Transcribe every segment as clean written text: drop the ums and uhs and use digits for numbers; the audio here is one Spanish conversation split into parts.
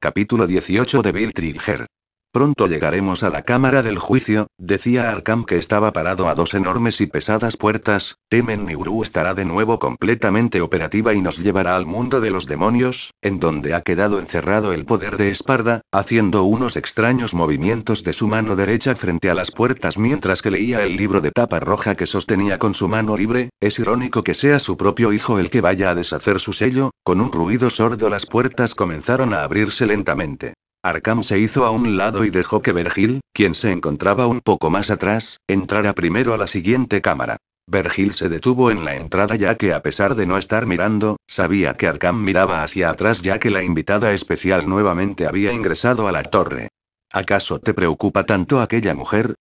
Capítulo 18 de Bill Trigger. Pronto llegaremos a la cámara del juicio, decía Arkham, que estaba parado a dos enormes y pesadas puertas. Temen Nibiru estará de nuevo completamente operativa y nos llevará al mundo de los demonios, en donde ha quedado encerrado el poder de Esparda, haciendo unos extraños movimientos de su mano derecha frente a las puertas mientras que leía el libro de tapa roja que sostenía con su mano libre. Es irónico que sea su propio hijo el que vaya a deshacer su sello. Con un ruido sordo las puertas comenzaron a abrirse lentamente. Arkham se hizo a un lado y dejó que Vergil, quien se encontraba un poco más atrás, entrara primero a la siguiente cámara. Vergil se detuvo en la entrada ya que, a pesar de no estar mirando, sabía que Arkham miraba hacia atrás ya que la invitada especial nuevamente había ingresado a la torre. ¿Acaso te preocupa tanto aquella mujer?,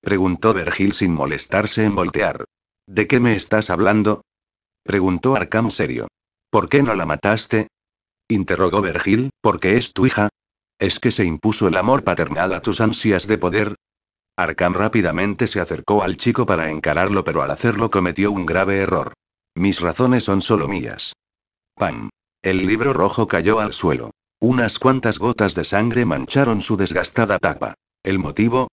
preguntó Vergil sin molestarse en voltear. ¿De qué me estás hablando?, preguntó Arkham serio. ¿Por qué no la mataste?, interrogó Vergil. ¿Porque es tu hija? ¿Es que se impuso el amor paternal a tus ansias de poder? Arkham rápidamente se acercó al chico para encararlo, pero al hacerlo cometió un grave error. Mis razones son solo mías. ¡Pam! El libro rojo cayó al suelo. Unas cuantas gotas de sangre mancharon su desgastada tapa. ¿El motivo?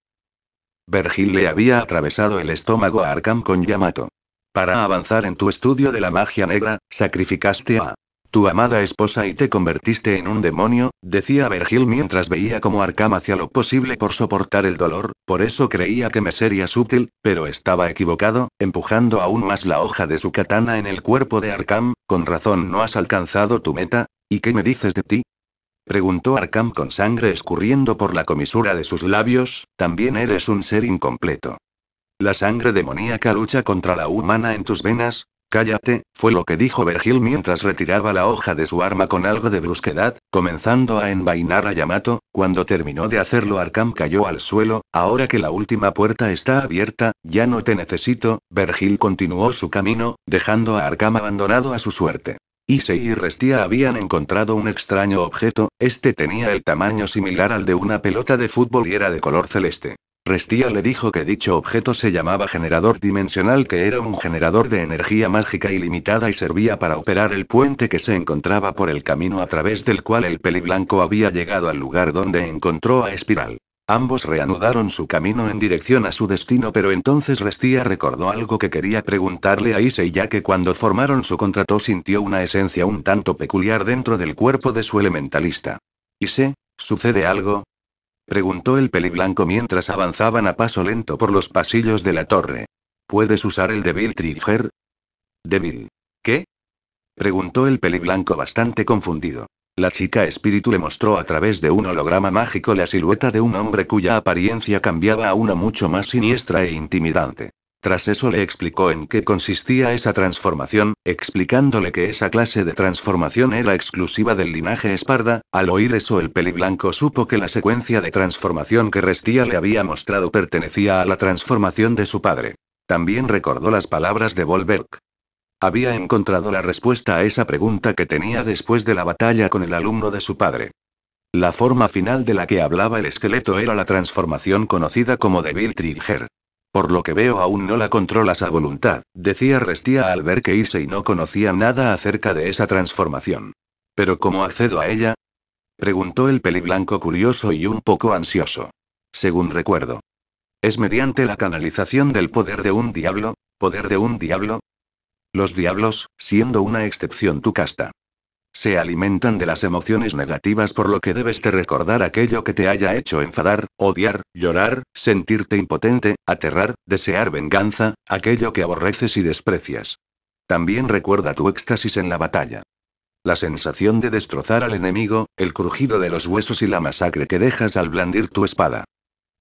Vergil le había atravesado el estómago a Arkham con Yamato. Para avanzar en tu estudio de la magia negra, sacrificaste a tu amada esposa y te convertiste en un demonio, decía Vergil mientras veía cómo Arkham hacía lo posible por soportar el dolor. Por eso creía que me serías útil, pero estaba equivocado, empujando aún más la hoja de su katana en el cuerpo de Arkham. Con razón no has alcanzado tu meta. ¿Y qué me dices de ti?, preguntó Arkham con sangre escurriendo por la comisura de sus labios. También eres un ser incompleto. La sangre demoníaca lucha contra la humana en tus venas. Cállate, fue lo que dijo Vergil mientras retiraba la hoja de su arma con algo de brusquedad, comenzando a envainar a Yamato. Cuando terminó de hacerlo, Arkham cayó al suelo. Ahora que la última puerta está abierta, ya no te necesito. Vergil continuó su camino, dejando a Arkham abandonado a su suerte. Issei y Restia habían encontrado un extraño objeto. Este tenía el tamaño similar al de una pelota de fútbol y era de color celeste. Restia le dijo que dicho objeto se llamaba generador dimensional, que era un generador de energía mágica ilimitada y servía para operar el puente que se encontraba por el camino a través del cual el peliblanco había llegado al lugar donde encontró a Espiral. Ambos reanudaron su camino en dirección a su destino, pero entonces Restia recordó algo que quería preguntarle a Issei, ya que cuando formaron su contrato sintió una esencia un tanto peculiar dentro del cuerpo de su elementalista. ¿Issei, sucede algo?, preguntó el peliblanco mientras avanzaban a paso lento por los pasillos de la torre. ¿Puedes usar el de Bill Trigger? ¿Débil? ¿Qué?, preguntó el peliblanco bastante confundido. La chica espíritu le mostró a través de un holograma mágico la silueta de un hombre cuya apariencia cambiaba a una mucho más siniestra e intimidante. Tras eso le explicó en qué consistía esa transformación, explicándole que esa clase de transformación era exclusiva del linaje Esparda. Al oír eso, el peliblanco supo que la secuencia de transformación que Restia le había mostrado pertenecía a la transformación de su padre. También recordó las palabras de Volberg. Había encontrado la respuesta a esa pregunta que tenía después de la batalla con el alumno de su padre. La forma final de la que hablaba el esqueleto era la transformación conocida como de Bill Trigger. Por lo que veo aún no la controlas a voluntad, decía Restia al ver que Issei no conocía nada acerca de esa transformación. ¿Pero cómo accedo a ella?, preguntó el peliblanco curioso y un poco ansioso. Según recuerdo, es mediante la canalización del poder de un diablo. ¿Poder de un diablo? Los diablos, siendo una excepción tu casta, se alimentan de las emociones negativas, por lo que debes de recordar aquello que te haya hecho enfadar, odiar, llorar, sentirte impotente, aterrar, desear venganza, aquello que aborreces y desprecias. También recuerda tu éxtasis en la batalla. La sensación de destrozar al enemigo, el crujido de los huesos y la masacre que dejas al blandir tu espada.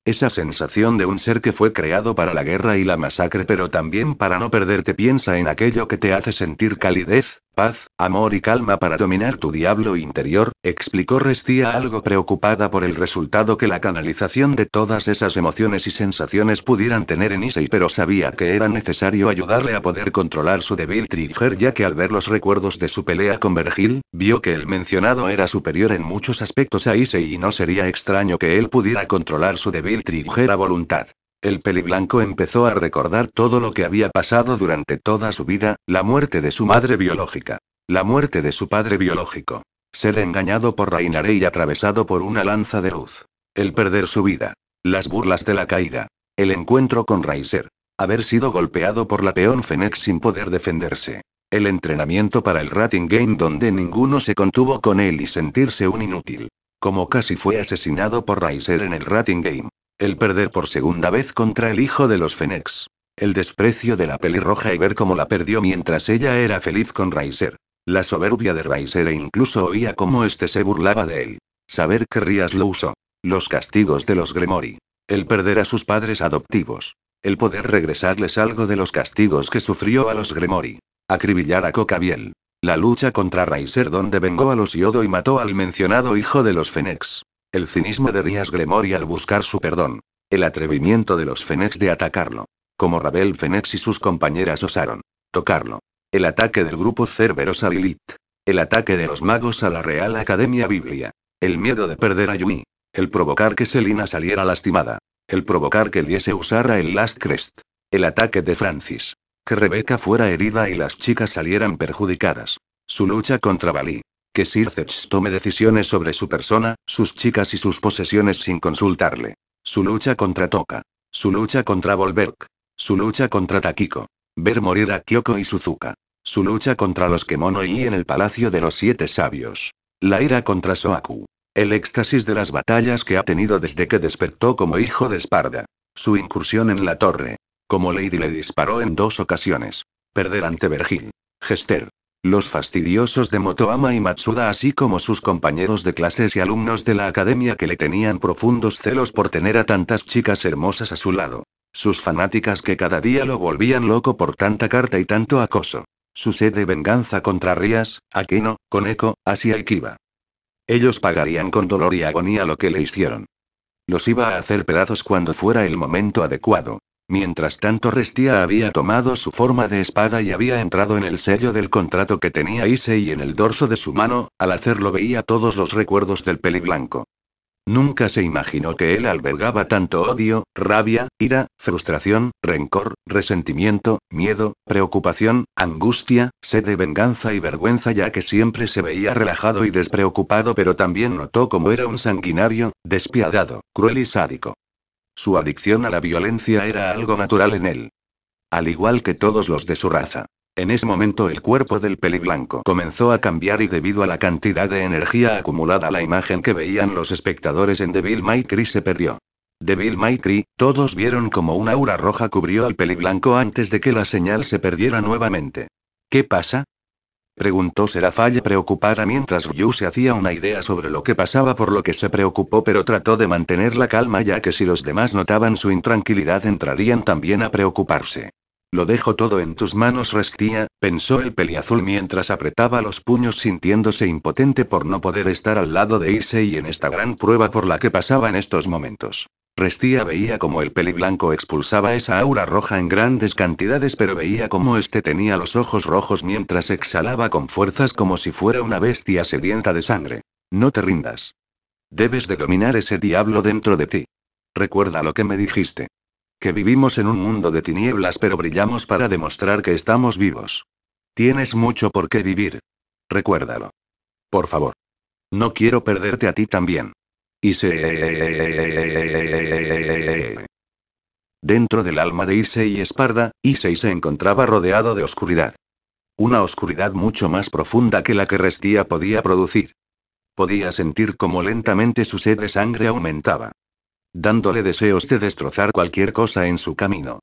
Esa sensación de un ser que fue creado para la guerra y la masacre, pero también para no perderte. Piensa en aquello que te hace sentir calidez, paz, amor y calma para dominar tu diablo interior, explicó Restia algo preocupada por el resultado que la canalización de todas esas emociones y sensaciones pudieran tener en Issei, pero sabía que era necesario ayudarle a poder controlar su débil trigger, ya que al ver los recuerdos de su pelea con Vergil, vio que el mencionado era superior en muchos aspectos a Issei y no sería extraño que él pudiera controlar su débil trigger a voluntad. El peliblanco empezó a recordar todo lo que había pasado durante toda su vida: la muerte de su madre biológica, la muerte de su padre biológico, Ser engañado por Rainare y atravesado por una lanza de luz. El perder su vida. Las burlas de la caída. El encuentro con Raiser. Haber sido golpeado por la peón Fennec sin poder defenderse. El entrenamiento para el Rating Game donde ninguno se contuvo con él y sentirse un inútil. Como casi fue asesinado por Raiser en el Rating Game. El perder por segunda vez contra el hijo de los Fennecs. El desprecio de la pelirroja y ver cómo la perdió mientras ella era feliz con Raiser. La soberbia de Raiser e incluso oía cómo este se burlaba de él. Saber que Rías lo usó. Los castigos de los Gremory. El perder a sus padres adoptivos. El poder regresarles algo de los castigos que sufrió a los Gremory. Acribillar a Cocabiel. La lucha contra Raiser donde vengó a los Yodo y mató al mencionado hijo de los Fennecs. El cinismo de Rías Gremory al buscar su perdón. El atrevimiento de los Fennecs de atacarlo. Como Ravel Fennecs y sus compañeras osaron tocarlo. El ataque del grupo Cerberus a Lilith. El ataque de los magos a la Real Academia Biblia. El miedo de perder a Yui. El provocar que Selina saliera lastimada. El provocar que Liese usara el Last Crest. El ataque de Francis. Que Rebecca fuera herida y las chicas salieran perjudicadas. Su lucha contra Bali. Que Sir Zetch tome decisiones sobre su persona, sus chicas y sus posesiones sin consultarle. Su lucha contra Toka. Su lucha contra Volberg. Su lucha contra Takiko. Ver morir a Kyoko y Suzuka. Su lucha contra los Kemono y en el Palacio de los Siete Sabios. La ira contra Soaku. El éxtasis de las batallas que ha tenido desde que despertó como hijo de Esparda. Su incursión en la torre. Como Lady le disparó en 2 ocasiones. Perder ante Vergil. Gester. Los fastidiosos de Motoama y Matsuda así como sus compañeros de clases y alumnos de la academia que le tenían profundos celos por tener a tantas chicas hermosas a su lado. Sus fanáticas que cada día lo volvían loco por tanta carta y tanto acoso. Su sed de venganza contra Rías, Akino, Koneko, Asia y Kiba. Ellos pagarían con dolor y agonía lo que le hicieron. Los iba a hacer pedazos cuando fuera el momento adecuado. Mientras tanto Restia había tomado su forma de espada y había entrado en el sello del contrato que tenía Issei en el dorso de su mano, al hacerlo veía todos los recuerdos del peliblanco. Nunca se imaginó que él albergaba tanto odio, rabia, ira, frustración, rencor, resentimiento, miedo, preocupación, angustia, sed de venganza y vergüenza ya que siempre se veía relajado y despreocupado pero también notó cómo era un sanguinario, despiadado, cruel y sádico. Su adicción a la violencia era algo natural en él. Al igual que todos los de su raza. En ese momento el cuerpo del peliblanco comenzó a cambiar y debido a la cantidad de energía acumulada la imagen que veían los espectadores en Devil May Cry se perdió. Devil May Cry, todos vieron como una aura roja cubrió al peliblanco antes de que la señal se perdiera nuevamente. ¿Qué pasa? Preguntó Serafalla preocupada mientras Ryu se hacía una idea sobre lo que pasaba por lo que se preocupó pero trató de mantener la calma ya que si los demás notaban su intranquilidad entrarían también a preocuparse. Lo dejo todo en tus manos Restia, pensó el peliazul mientras apretaba los puños sintiéndose impotente por no poder estar al lado de Issei en esta gran prueba por la que pasaba en estos momentos. Restia veía como el peliblanco expulsaba esa aura roja en grandes cantidades pero veía como este tenía los ojos rojos mientras exhalaba con fuerzas como si fuera una bestia sedienta de sangre. No te rindas. Debes de dominar ese diablo dentro de ti. Recuerda lo que me dijiste. Que vivimos en un mundo de tinieblas pero brillamos para demostrar que estamos vivos. Tienes mucho por qué vivir. Recuérdalo. Por favor. No quiero perderte a ti también. Dentro del alma de Issei y Esparda, Issei se encontraba rodeado de oscuridad. Una oscuridad mucho más profunda que la que Restia podía producir. Podía sentir cómo lentamente su sed de sangre aumentaba. Dándole deseos de destrozar cualquier cosa en su camino.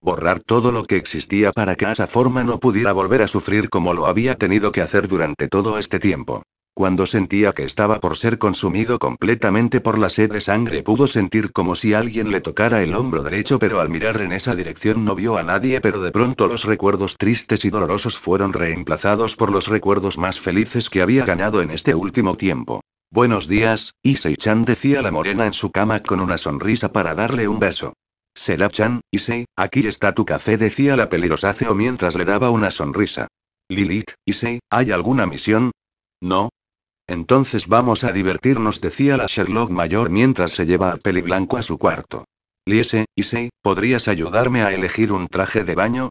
Borrar todo lo que existía para que esa forma no pudiera volver a sufrir como lo había tenido que hacer durante todo este tiempo. Cuando sentía que estaba por ser consumido completamente por la sed de sangre pudo sentir como si alguien le tocara el hombro derecho pero al mirar en esa dirección no vio a nadie pero de pronto los recuerdos tristes y dolorosos fueron reemplazados por los recuerdos más felices que había ganado en este último tiempo. Buenos días, Issei-chan decía la morena en su cama con una sonrisa para darle un beso. Seraf-chan, Issei, aquí está tu café decía la pelirosáceo mientras le daba una sonrisa. Lilith, Issei, ¿hay alguna misión? No. Entonces vamos a divertirnos decía la Sherlock mayor mientras se lleva al peliblanco a su cuarto. Liese, Issei, ¿podrías ayudarme a elegir un traje de baño?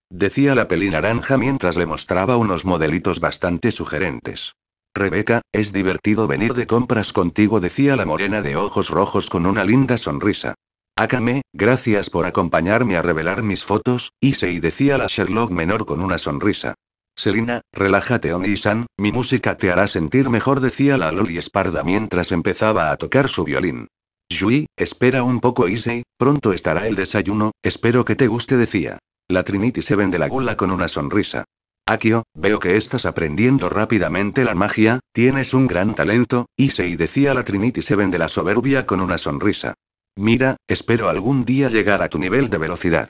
Decía la peli naranja mientras le mostraba unos modelitos bastante sugerentes. Rebeca, es divertido venir de compras contigo, decía la morena de ojos rojos con una linda sonrisa. Akame, gracias por acompañarme a revelar mis fotos, Issei, decía la Sherlock menor con una sonrisa. Selina, relájate Oni-san, mi música te hará sentir mejor, decía la Loli Esparda mientras empezaba a tocar su violín. Yui, espera un poco Issei, pronto estará el desayuno, espero que te guste, decía la Trinity Seven de la Gula con una sonrisa. Akio, veo que estás aprendiendo rápidamente la magia, tienes un gran talento, Issei, decía la Trinity Seven de la soberbia con una sonrisa. Mira, espero algún día llegar a tu nivel de velocidad.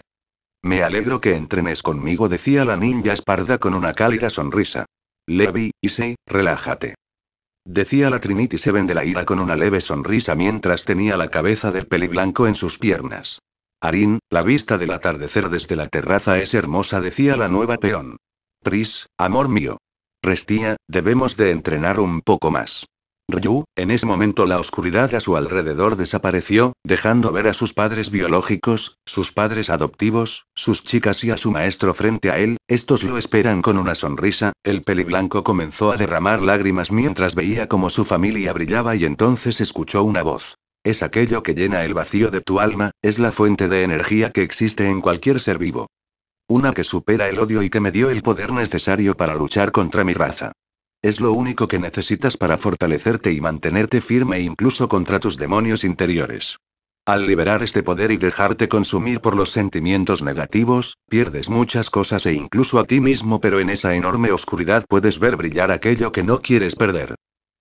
Me alegro que entrenes conmigo, decía la ninja Esparda con una cálida sonrisa. Levi, Issei, relájate. Decía la Trinity Seven de la ira con una leve sonrisa mientras tenía la cabeza del peliblanco en sus piernas. Arin, la vista del atardecer desde la terraza es hermosa, decía la nueva peón. Pris, amor mío. Restia, debemos de entrenar un poco más. Ryu, en ese momento la oscuridad a su alrededor desapareció, dejando ver a sus padres biológicos, sus padres adoptivos, sus chicas y a su maestro frente a él, estos lo esperan con una sonrisa, el peliblanco comenzó a derramar lágrimas mientras veía cómo su familia brillaba y entonces escuchó una voz. Es aquello que llena el vacío de tu alma, es la fuente de energía que existe en cualquier ser vivo. Una que supera el odio y que me dio el poder necesario para luchar contra mi raza. Es lo único que necesitas para fortalecerte y mantenerte firme incluso contra tus demonios interiores. Al liberar este poder y dejarte consumir por los sentimientos negativos, pierdes muchas cosas e incluso a ti mismo, pero en esa enorme oscuridad puedes ver brillar aquello que no quieres perder.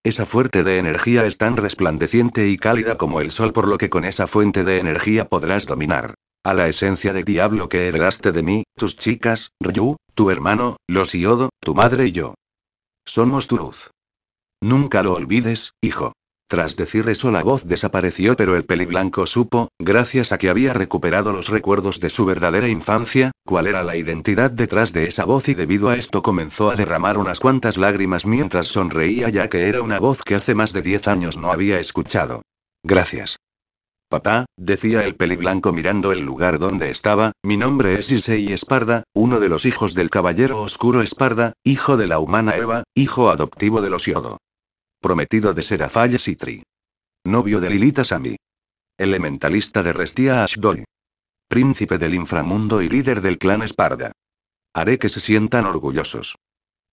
Esa fuente de energía es tan resplandeciente y cálida como el sol, por lo que con esa fuente de energía podrás dominar a la esencia de diablo que heredaste de mí, tus chicas, Ryu, tu hermano, los Yodo, tu madre y yo. Somos tu luz. Nunca lo olvides, hijo. Tras decir eso la voz desapareció, pero el peliblanco supo, gracias a que había recuperado los recuerdos de su verdadera infancia, cuál era la identidad detrás de esa voz y debido a esto comenzó a derramar unas cuantas lágrimas mientras sonreía ya que era una voz que hace más de 10 años no había escuchado. Gracias. Papá, decía el peliblanco mirando el lugar donde estaba, mi nombre es Issei Esparda, uno de los hijos del caballero oscuro Esparda, hijo de la humana Eva, hijo adoptivo de los Yodo. Prometido de Serafall Sitri. Novio de Lilith Asami. Elementalista de Restia Ashdol. Príncipe del inframundo y líder del clan Esparda. Haré que se sientan orgullosos.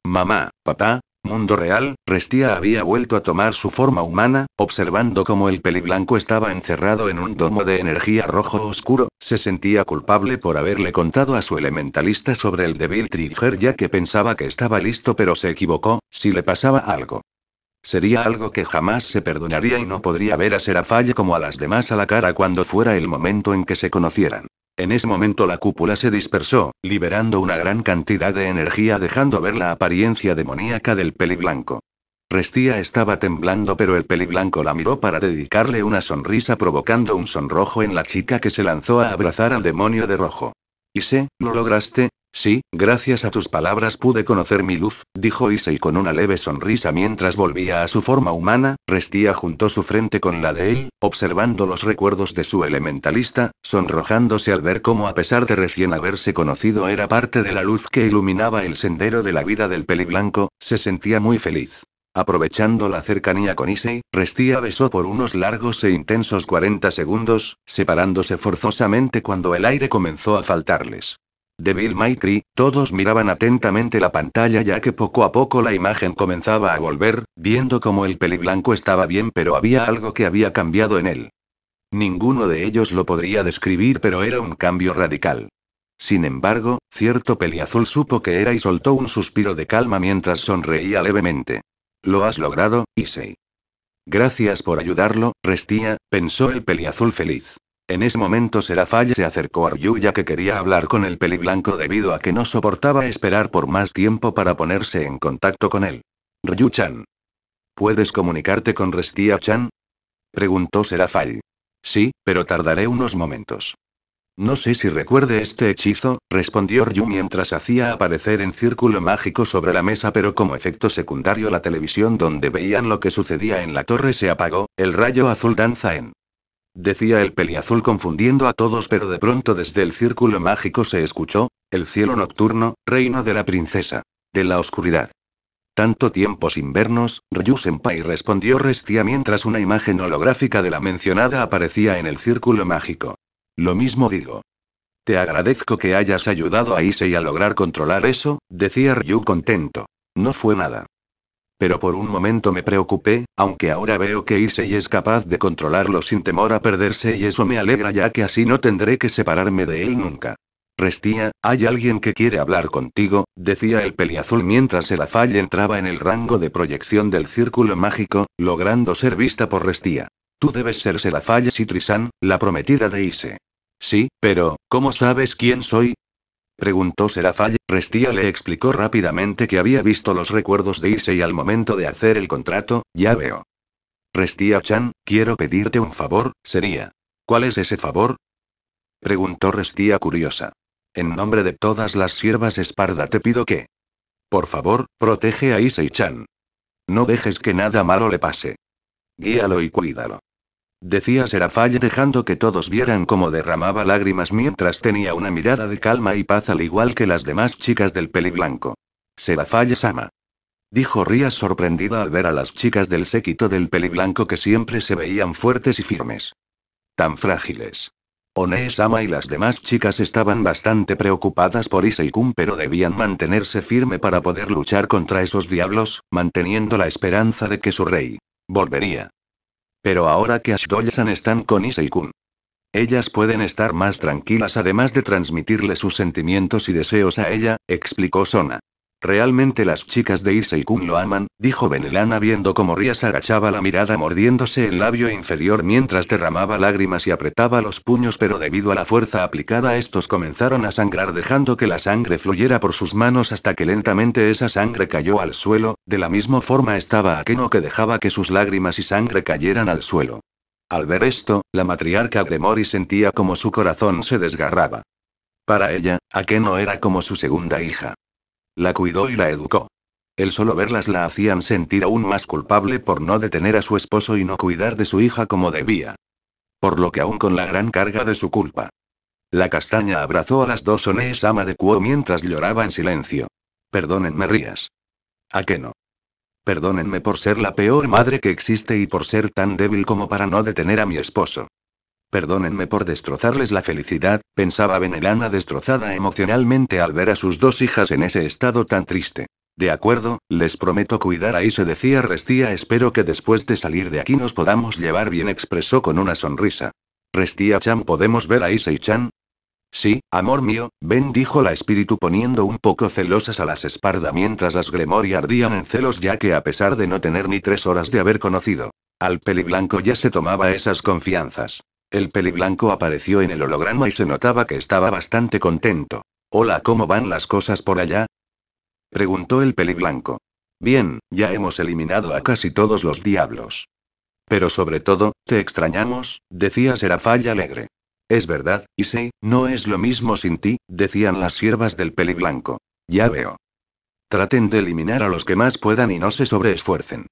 Mamá, papá, mundo real, Restia había vuelto a tomar su forma humana, observando cómo el peliblanco estaba encerrado en un domo de energía rojo oscuro, se sentía culpable por haberle contado a su elementalista sobre el débil Trigger ya que pensaba que estaba listo pero se equivocó, si le pasaba algo. Sería algo que jamás se perdonaría y no podría ver a Serafall como a las demás a la cara cuando fuera el momento en que se conocieran. En ese momento la cúpula se dispersó, liberando una gran cantidad de energía dejando ver la apariencia demoníaca del peliblanco. Restia estaba temblando pero el peliblanco la miró para dedicarle una sonrisa provocando un sonrojo en la chica que se lanzó a abrazar al demonio de rojo. Issei, ¿lo lograste? Sí, gracias a tus palabras pude conocer mi luz, dijo Issei con una leve sonrisa mientras volvía a su forma humana. Restia juntó su frente con la de él, observando los recuerdos de su elementalista, sonrojándose al ver cómo a pesar de recién haberse conocido era parte de la luz que iluminaba el sendero de la vida del peliblanco, se sentía muy feliz. Aprovechando la cercanía con Issei, Restia besó por unos largos e intensos 40 segundos, separándose forzosamente cuando el aire comenzó a faltarles. Devil May Cry, todos miraban atentamente la pantalla ya que poco a poco la imagen comenzaba a volver, viendo como el peliblanco estaba bien pero había algo que había cambiado en él. Ninguno de ellos lo podría describir pero era un cambio radical. Sin embargo, cierto peliazul supo que era y soltó un suspiro de calma mientras sonreía levemente. Lo has logrado, Issei. Gracias por ayudarlo, Restia, pensó el peliazul feliz. En ese momento Serafall se acercó a Ryu ya que quería hablar con el peliblanco debido a que no soportaba esperar por más tiempo para ponerse en contacto con él. Ryu-chan. ¿Puedes comunicarte con Restia-chan? Preguntó Serafall. Sí, pero tardaré unos momentos. No sé si recuerde este hechizo, respondió Ryu mientras hacía aparecer en círculo mágico sobre la mesa, pero como efecto secundario la televisión donde veían lo que sucedía en la torre se apagó, el rayo azul danza en. Decía el peliazul confundiendo a todos, pero de pronto desde el círculo mágico se escuchó, el cielo nocturno, reino de la princesa. De la oscuridad. Tanto tiempo sin vernos, Ryu-senpai, respondió Restia mientras una imagen holográfica de la mencionada aparecía en el círculo mágico. Lo mismo digo. Te agradezco que hayas ayudado a Issei a lograr controlar eso, decía Ryu contento. No fue nada. Pero por un momento me preocupé, aunque ahora veo que Issei es capaz de controlarlo sin temor a perderse y eso me alegra ya que así no tendré que separarme de él nunca. Restia, hay alguien que quiere hablar contigo, decía el peliazul mientras el Afall entraba en el rango de proyección del círculo mágico, logrando ser vista por Restia. Tú debes ser Serafall Citrisan, la prometida de Issei. Sí, pero, ¿cómo sabes quién soy? Preguntó Serafall. Restia le explicó rápidamente que había visto los recuerdos de Issei al momento de hacer el contrato, ya veo. Restia-chan, quiero pedirte un favor, sería. ¿Cuál es ese favor? Preguntó Restia curiosa. En nombre de todas las siervas Esparda te pido que. Por favor, protege a Issei-chan. No dejes que nada malo le pase. Guíalo y cuídalo. Decía Serafall dejando que todos vieran cómo derramaba lágrimas mientras tenía una mirada de calma y paz al igual que las demás chicas del peliblanco. Serafall-sama. Dijo Ria sorprendida al ver a las chicas del séquito del peliblanco que siempre se veían fuertes y firmes. Tan frágiles. One-sama y las demás chicas estaban bastante preocupadas por Issei-kun pero debían mantenerse firme para poder luchar contra esos diablos, manteniendo la esperanza de que su rey volvería. Pero ahora que Ashdoya-san están con Issei-kun, ellas pueden estar más tranquilas además de transmitirle sus sentimientos y deseos a ella, explicó Sona. Realmente las chicas de Issei-kun lo aman, dijo Benelana viendo cómo Rías agachaba la mirada mordiéndose el labio inferior mientras derramaba lágrimas y apretaba los puños pero debido a la fuerza aplicada estos comenzaron a sangrar dejando que la sangre fluyera por sus manos hasta que lentamente esa sangre cayó al suelo, de la misma forma estaba Akeno que dejaba que sus lágrimas y sangre cayeran al suelo. Al ver esto, la matriarca Gremori sentía como su corazón se desgarraba. Para ella, Akeno era como su segunda hija. La cuidó y la educó. El solo verlas la hacían sentir aún más culpable por no detener a su esposo y no cuidar de su hija como debía. Por lo que aún con la gran carga de su culpa. La castaña abrazó a las dos One-sama de Kuo mientras lloraba en silencio. Perdónenme Rías. ¿A qué no? Perdónenme por ser la peor madre que existe y por ser tan débil como para no detener a mi esposo. Perdónenme por destrozarles la felicidad, pensaba Benelana destrozada emocionalmente al ver a sus dos hijas en ese estado tan triste. De acuerdo, les prometo cuidar a Issei decía Restia espero que después de salir de aquí nos podamos llevar bien expresó con una sonrisa. Restia-chan ¿podemos ver a Issei-chan? Sí, amor mío, ven dijo la espíritu poniendo un poco celosas a las Esparda mientras las Gremori ardían en celos ya que a pesar de no tener ni 3 horas de haber conocido al peliblanco ya se tomaba esas confianzas. El peliblanco apareció en el holograma y se notaba que estaba bastante contento. Hola, ¿cómo van las cosas por allá? Preguntó el peliblanco. Bien, ya hemos eliminado a casi todos los diablos. Pero sobre todo, te extrañamos, decía Serafall alegre. Es verdad, Issei, no es lo mismo sin ti, decían las siervas del peliblanco. Ya veo. Traten de eliminar a los que más puedan y no se sobreesfuercen.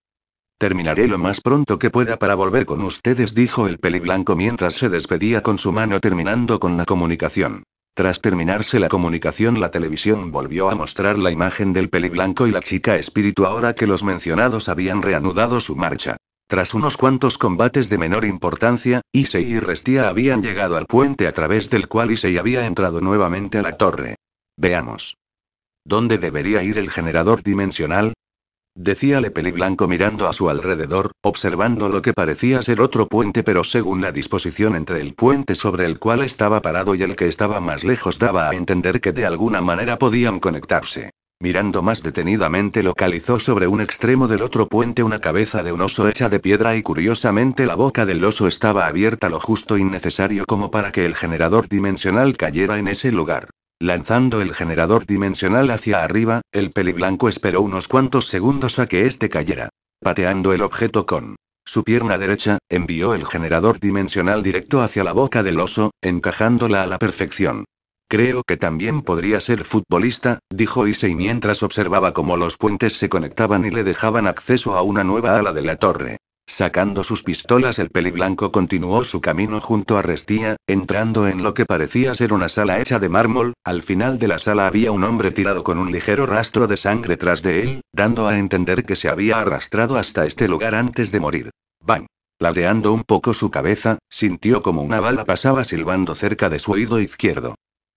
Terminaré lo más pronto que pueda para volver con ustedes, dijo el peliblanco mientras se despedía con su mano terminando con la comunicación. Tras terminarse la comunicación, la televisión volvió a mostrar la imagen del peliblanco y la chica espíritu ahora que los mencionados habían reanudado su marcha. Tras unos cuantos combates de menor importancia, Issei y Restia habían llegado al puente a través del cual Issei había entrado nuevamente a la torre. Veamos. ¿Dónde debería ir el generador dimensional? Decíale Peliblanco mirando a su alrededor, observando lo que parecía ser otro puente pero según la disposición entre el puente sobre el cual estaba parado y el que estaba más lejos daba a entender que de alguna manera podían conectarse. Mirando más detenidamente localizó sobre un extremo del otro puente una cabeza de un oso hecha de piedra y curiosamente la boca del oso estaba abierta lo justo y necesario como para que el generador dimensional cayera en ese lugar. Lanzando el generador dimensional hacia arriba, el peliblanco esperó unos cuantos segundos a que éste cayera. Pateando el objeto con su pierna derecha, envió el generador dimensional directo hacia la boca del oso, encajándola a la perfección. Creo que también podría ser futbolista, dijo Issei mientras observaba cómo los puentes se conectaban y le dejaban acceso a una nueva ala de la torre. Sacando sus pistolas, el peliblanco continuó su camino junto a Restía, entrando en lo que parecía ser una sala hecha de mármol. Al final de la sala había un hombre tirado con un ligero rastro de sangre tras de él, dando a entender que se había arrastrado hasta este lugar antes de morir. ¡Bang! Ladeando un poco su cabeza, sintió como una bala pasaba silbando cerca de su oído izquierdo.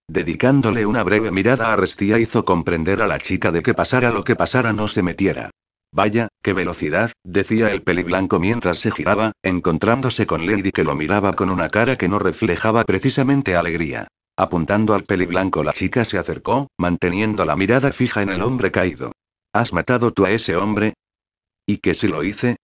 Dedicándole una breve mirada a Restía hizo comprender a la chica de que pasara lo que pasara no se metiera. Vaya, qué velocidad, decía el peliblanco mientras se giraba, encontrándose con Lady que lo miraba con una cara que no reflejaba precisamente alegría. Apuntando al peliblanco, la chica se acercó, manteniendo la mirada fija en el hombre caído. ¿Has matado tú a ese hombre? ¿Y qué si lo hice?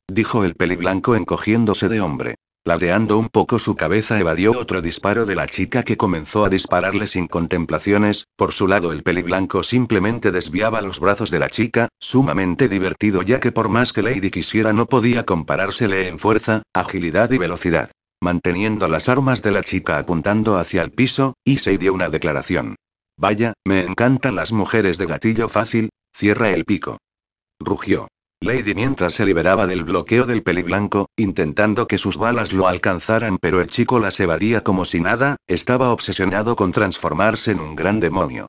Dijo el peliblanco encogiéndose de hombre. Ladeando un poco su cabeza evadió otro disparo de la chica que comenzó a dispararle sin contemplaciones. Por su lado el peliblanco simplemente desviaba los brazos de la chica, sumamente divertido ya que por más que Lady quisiera no podía comparársele en fuerza, agilidad y velocidad. Manteniendo las armas de la chica apuntando hacia el piso, Issei dio una declaración. Vaya, me encantan las mujeres de gatillo fácil, cierra el pico. Rugió Lady mientras se liberaba del bloqueo del peliblanco, intentando que sus balas lo alcanzaran, pero el chico las evadía como si nada. Estaba obsesionado con transformarse en un gran demonio.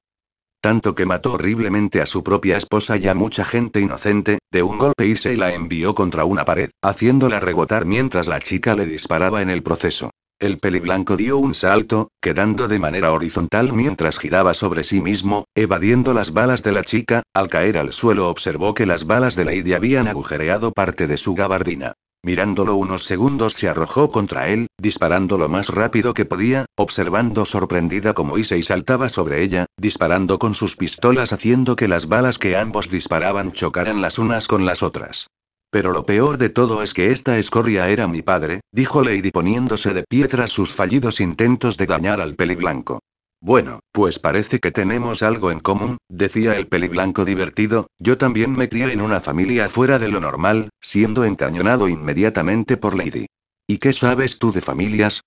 Tanto que mató horriblemente a su propia esposa y a mucha gente inocente. De un golpe Issei la envió contra una pared, haciéndola rebotar mientras la chica le disparaba en el proceso. El peliblanco dio un salto, quedando de manera horizontal mientras giraba sobre sí mismo, evadiendo las balas de la chica. Al caer al suelo observó que las balas de Lady habían agujereado parte de su gabardina. Mirándolo unos segundos se arrojó contra él, disparando lo más rápido que podía, observando sorprendida como Issei saltaba sobre ella, disparando con sus pistolas haciendo que las balas que ambos disparaban chocaran las unas con las otras. Pero lo peor de todo es que esta escoria era mi padre, dijo Lady poniéndose de pie tras sus fallidos intentos de dañar al peliblanco. Bueno, pues parece que tenemos algo en común, decía el peliblanco divertido. Yo también me crié en una familia fuera de lo normal, siendo encañonado inmediatamente por Lady. ¿Y qué sabes tú de familias?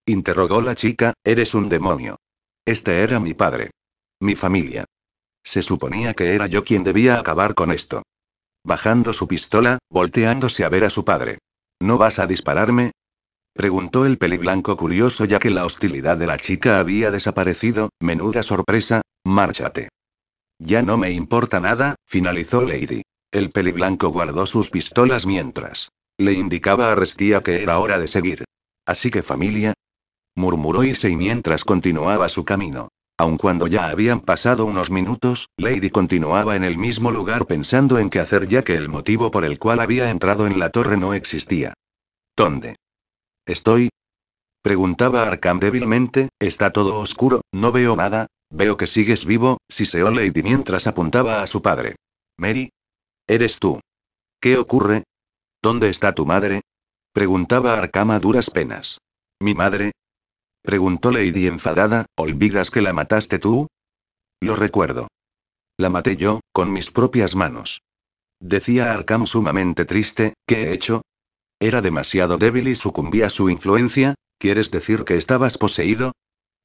Interrogó la chica. Eres un demonio. Este era mi padre. Mi familia. Se suponía que era yo quien debía acabar con esto. Bajando su pistola, volteándose a ver a su padre. ¿No vas a dispararme? Preguntó el peliblanco curioso ya que la hostilidad de la chica había desaparecido. Menuda sorpresa, márchate. Ya no me importa nada, finalizó Lady. El peliblanco guardó sus pistolas mientras le indicaba a Restía que era hora de seguir. Así que familia, murmuró Issei mientras continuaba su camino. Aun cuando ya habían pasado unos minutos, Lady continuaba en el mismo lugar pensando en qué hacer ya que el motivo por el cual había entrado en la torre no existía. ¿Dónde estoy? Preguntaba Arkham débilmente. Está todo oscuro, no veo nada. Veo que sigues vivo, siseó Lady mientras apuntaba a su padre. Mary, ¿eres tú? ¿Qué ocurre? ¿Dónde está tu madre? Preguntaba Arkham a duras penas. ¿Mi madre? Preguntó Lady enfadada. ¿Olvidas que la mataste tú? Lo recuerdo. La maté yo, con mis propias manos. Decía Arkham sumamente triste. ¿Qué he hecho? Era demasiado débil y sucumbí a su influencia. ¿Quieres decir que estabas poseído?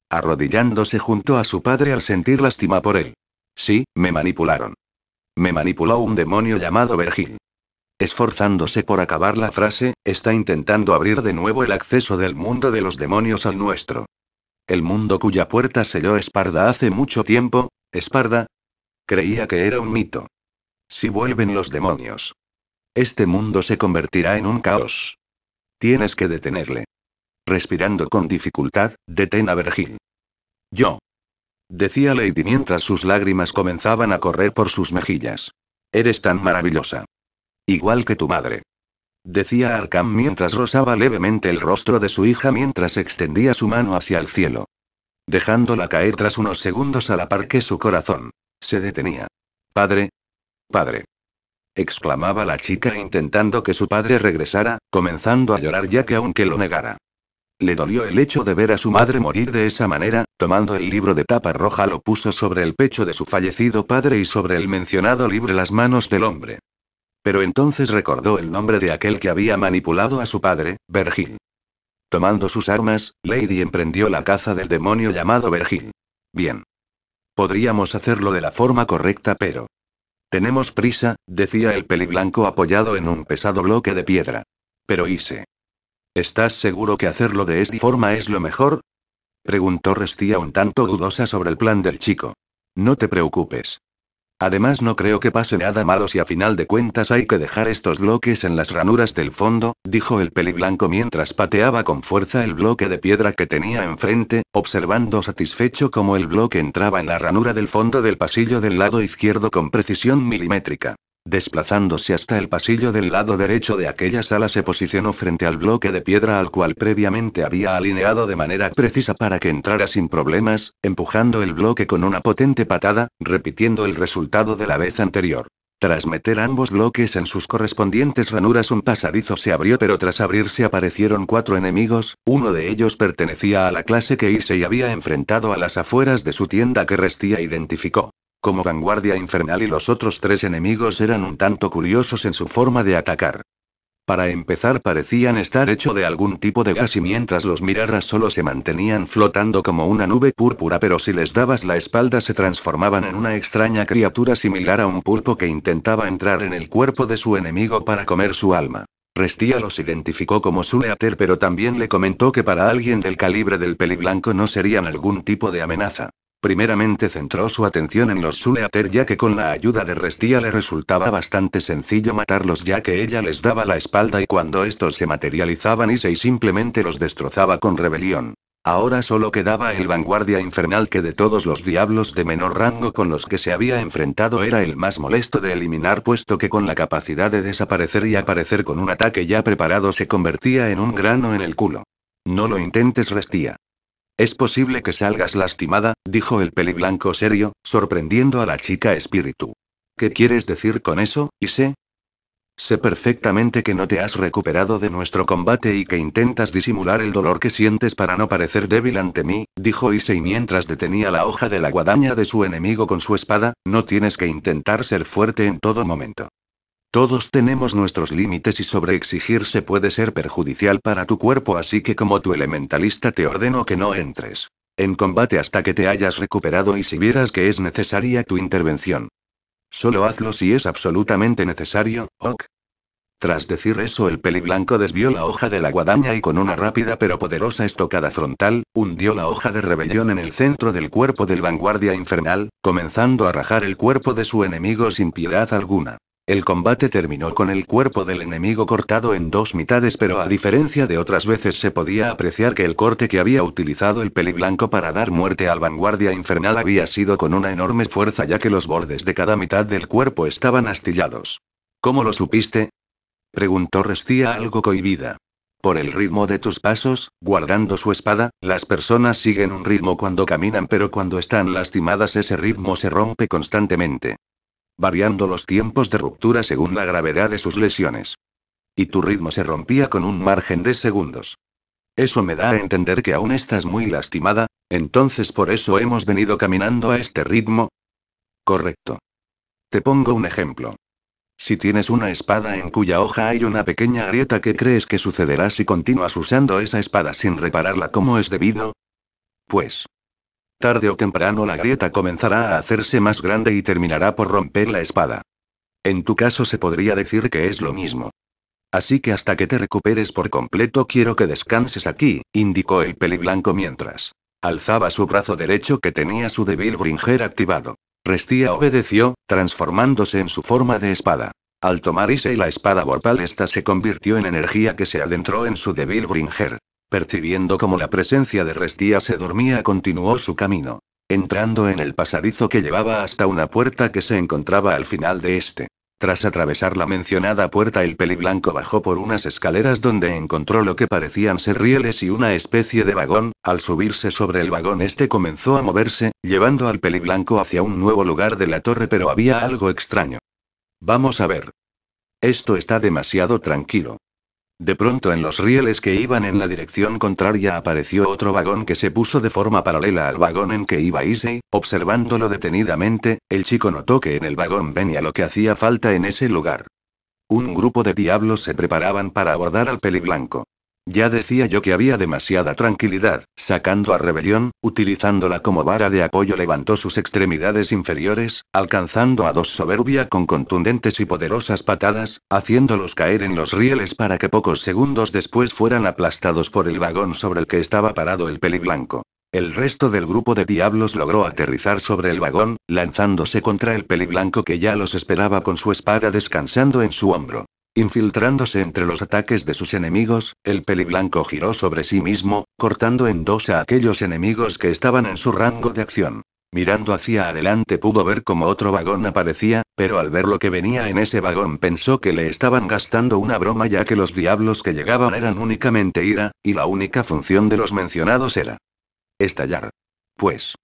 Arrodillándose junto a su padre al sentir lástima por él. Sí, me manipularon. Me manipuló un demonio llamado Vergil. Esforzándose por acabar la frase, está intentando abrir de nuevo el acceso del mundo de los demonios al nuestro. El mundo cuya puerta selló Esparda hace mucho tiempo. ¿Esparda? Creía que era un mito. Si vuelven los demonios, este mundo se convertirá en un caos. Tienes que detenerle. Respirando con dificultad, detén a Vergil. Yo. Decía Lady mientras sus lágrimas comenzaban a correr por sus mejillas. Eres tan maravillosa. Igual que tu madre. Decía Arkham mientras rozaba levemente el rostro de su hija mientras extendía su mano hacia el cielo. Dejándola caer tras unos segundos a la par que su corazón se detenía. Padre. Padre. Exclamaba la chica intentando que su padre regresara, comenzando a llorar ya que aunque lo negara. Le dolió el hecho de ver a su madre morir de esa manera. Tomando el libro de tapa roja lo puso sobre el pecho de su fallecido padre y sobre el mencionado libro las manos del hombre. Pero entonces recordó el nombre de aquel que había manipulado a su padre, Vergil. Tomando sus armas, Lady emprendió la caza del demonio llamado Vergil. Bien. Podríamos hacerlo de la forma correcta, pero Tenemos prisa, decía el peliblanco apoyado en un pesado bloque de piedra. Pero Ise. ¿Estás seguro que hacerlo de esta forma es lo mejor? Preguntó Restía un tanto dudosa sobre el plan del chico. No te preocupes. Además no creo que pase nada malo si a final de cuentas hay que dejar estos bloques en las ranuras del fondo, dijo el peliblanco mientras pateaba con fuerza el bloque de piedra que tenía enfrente, observando satisfecho cómo el bloque entraba en la ranura del fondo del pasillo del lado izquierdo con precisión milimétrica. Desplazándose hasta el pasillo del lado derecho de aquella sala se posicionó frente al bloque de piedra al cual previamente había alineado de manera precisa para que entrara sin problemas, empujando el bloque con una potente patada, repitiendo el resultado de la vez anterior. Tras meter ambos bloques en sus correspondientes ranuras un pasadizo se abrió pero tras abrirse aparecieron 4 enemigos, uno de ellos pertenecía a la clase que Issei había enfrentado a las afueras de su tienda que Restía identificó como vanguardia infernal y los otros 3 enemigos eran un tanto curiosos en su forma de atacar. Para empezar parecían estar hecho de algún tipo de gas y mientras los miraras solo se mantenían flotando como una nube púrpura pero si les dabas la espalda se transformaban en una extraña criatura similar a un pulpo que intentaba entrar en el cuerpo de su enemigo para comer su alma. Restía los identificó como Suleater pero también le comentó que para alguien del calibre del peliblanco no serían algún tipo de amenaza. Primeramente centró su atención en los Suleater ya que con la ayuda de Restía le resultaba bastante sencillo matarlos ya que ella les daba la espalda y cuando estos se materializaban Issei simplemente los destrozaba con rebelión. Ahora solo quedaba el vanguardia infernal que de todos los diablos de menor rango con los que se había enfrentado era el más molesto de eliminar puesto que con la capacidad de desaparecer y aparecer con un ataque ya preparado se convertía en un grano en el culo. No lo intentes Restía. Es posible que salgas lastimada, dijo el peliblanco serio, sorprendiendo a la chica espíritu. ¿Qué quieres decir con eso, Ise? Sé perfectamente que no te has recuperado de nuestro combate y que intentas disimular el dolor que sientes para no parecer débil ante mí, dijo Issei mientras detenía la hoja de la guadaña de su enemigo con su espada, no tienes que intentar ser fuerte en todo momento. Todos tenemos nuestros límites y sobreexigirse puede ser perjudicial para tu cuerpo, así que como tu elementalista te ordeno que no entres en combate hasta que te hayas recuperado y si vieras que es necesaria tu intervención. Solo hazlo si es absolutamente necesario, ok. Tras decir eso el peliblanco desvió la hoja de la guadaña y con una rápida pero poderosa estocada frontal, hundió la hoja de rebelión en el centro del cuerpo del vanguardia infernal, comenzando a rajar el cuerpo de su enemigo sin piedad alguna. El combate terminó con el cuerpo del enemigo cortado en 2 mitades pero a diferencia de otras veces se podía apreciar que el corte que había utilizado el peliblanco para dar muerte al vanguardia infernal había sido con una enorme fuerza ya que los bordes de cada mitad del cuerpo estaban astillados. ¿Cómo lo supiste? Preguntó Restía algo cohibida. Por el ritmo de tus pasos, guardando su espada, las personas siguen un ritmo cuando caminan pero cuando están lastimadas ese ritmo se rompe constantemente, variando los tiempos de ruptura según la gravedad de sus lesiones. Y tu ritmo se rompía con un margen de segundos. Eso me da a entender que aún estás muy lastimada, entonces por eso hemos venido caminando a este ritmo. Correcto. Te pongo un ejemplo. Si tienes una espada en cuya hoja hay una pequeña grieta, ¿qué crees que sucederá si continúas usando esa espada sin repararla como es debido? Pues, tarde o temprano la grieta comenzará a hacerse más grande y terminará por romper la espada. En tu caso se podría decir que es lo mismo. Así que hasta que te recuperes por completo quiero que descanses aquí, indicó el peliblanco mientras alzaba su brazo derecho que tenía su débil Bringer activado. Restía obedeció, transformándose en su forma de espada. Al tomar Issei la espada vorpal esta se convirtió en energía que se adentró en su débil Bringer. Percibiendo cómo la presencia de Restía se dormía continuó su camino, entrando en el pasadizo que llevaba hasta una puerta que se encontraba al final de este. Tras atravesar la mencionada puerta el peliblanco bajó por unas escaleras donde encontró lo que parecían ser rieles y una especie de vagón, al subirse sobre el vagón este comenzó a moverse, llevando al peliblanco hacia un nuevo lugar de la torre pero había algo extraño. Vamos a ver. Esto está demasiado tranquilo. De pronto en los rieles que iban en la dirección contraria apareció otro vagón que se puso de forma paralela al vagón en que iba Issei, observándolo detenidamente, el chico notó que en el vagón venía lo que hacía falta en ese lugar. Un grupo de diablos se preparaban para abordar al peliblanco. Ya decía yo que había demasiada tranquilidad. Sacando a Rebelión, utilizándola como vara de apoyo, levantó sus extremidades inferiores, alcanzando a Dos Soberbia con contundentes y poderosas patadas, haciéndolos caer en los rieles para que pocos segundos después fueran aplastados por el vagón sobre el que estaba parado el Peliblanco. El resto del grupo de diablos logró aterrizar sobre el vagón, lanzándose contra el Peliblanco que ya los esperaba con su espada descansando en su hombro. Infiltrándose entre los ataques de sus enemigos, el Peliblanco giró sobre sí mismo, cortando en dos a aquellos enemigos que estaban en su rango de acción. Mirando hacia adelante pudo ver cómo otro vagón aparecía, pero al ver lo que venía en ese vagón pensó que le estaban gastando una broma, ya que los diablos que llegaban eran únicamente ira, y la única función de los mencionados era estallar. Pues.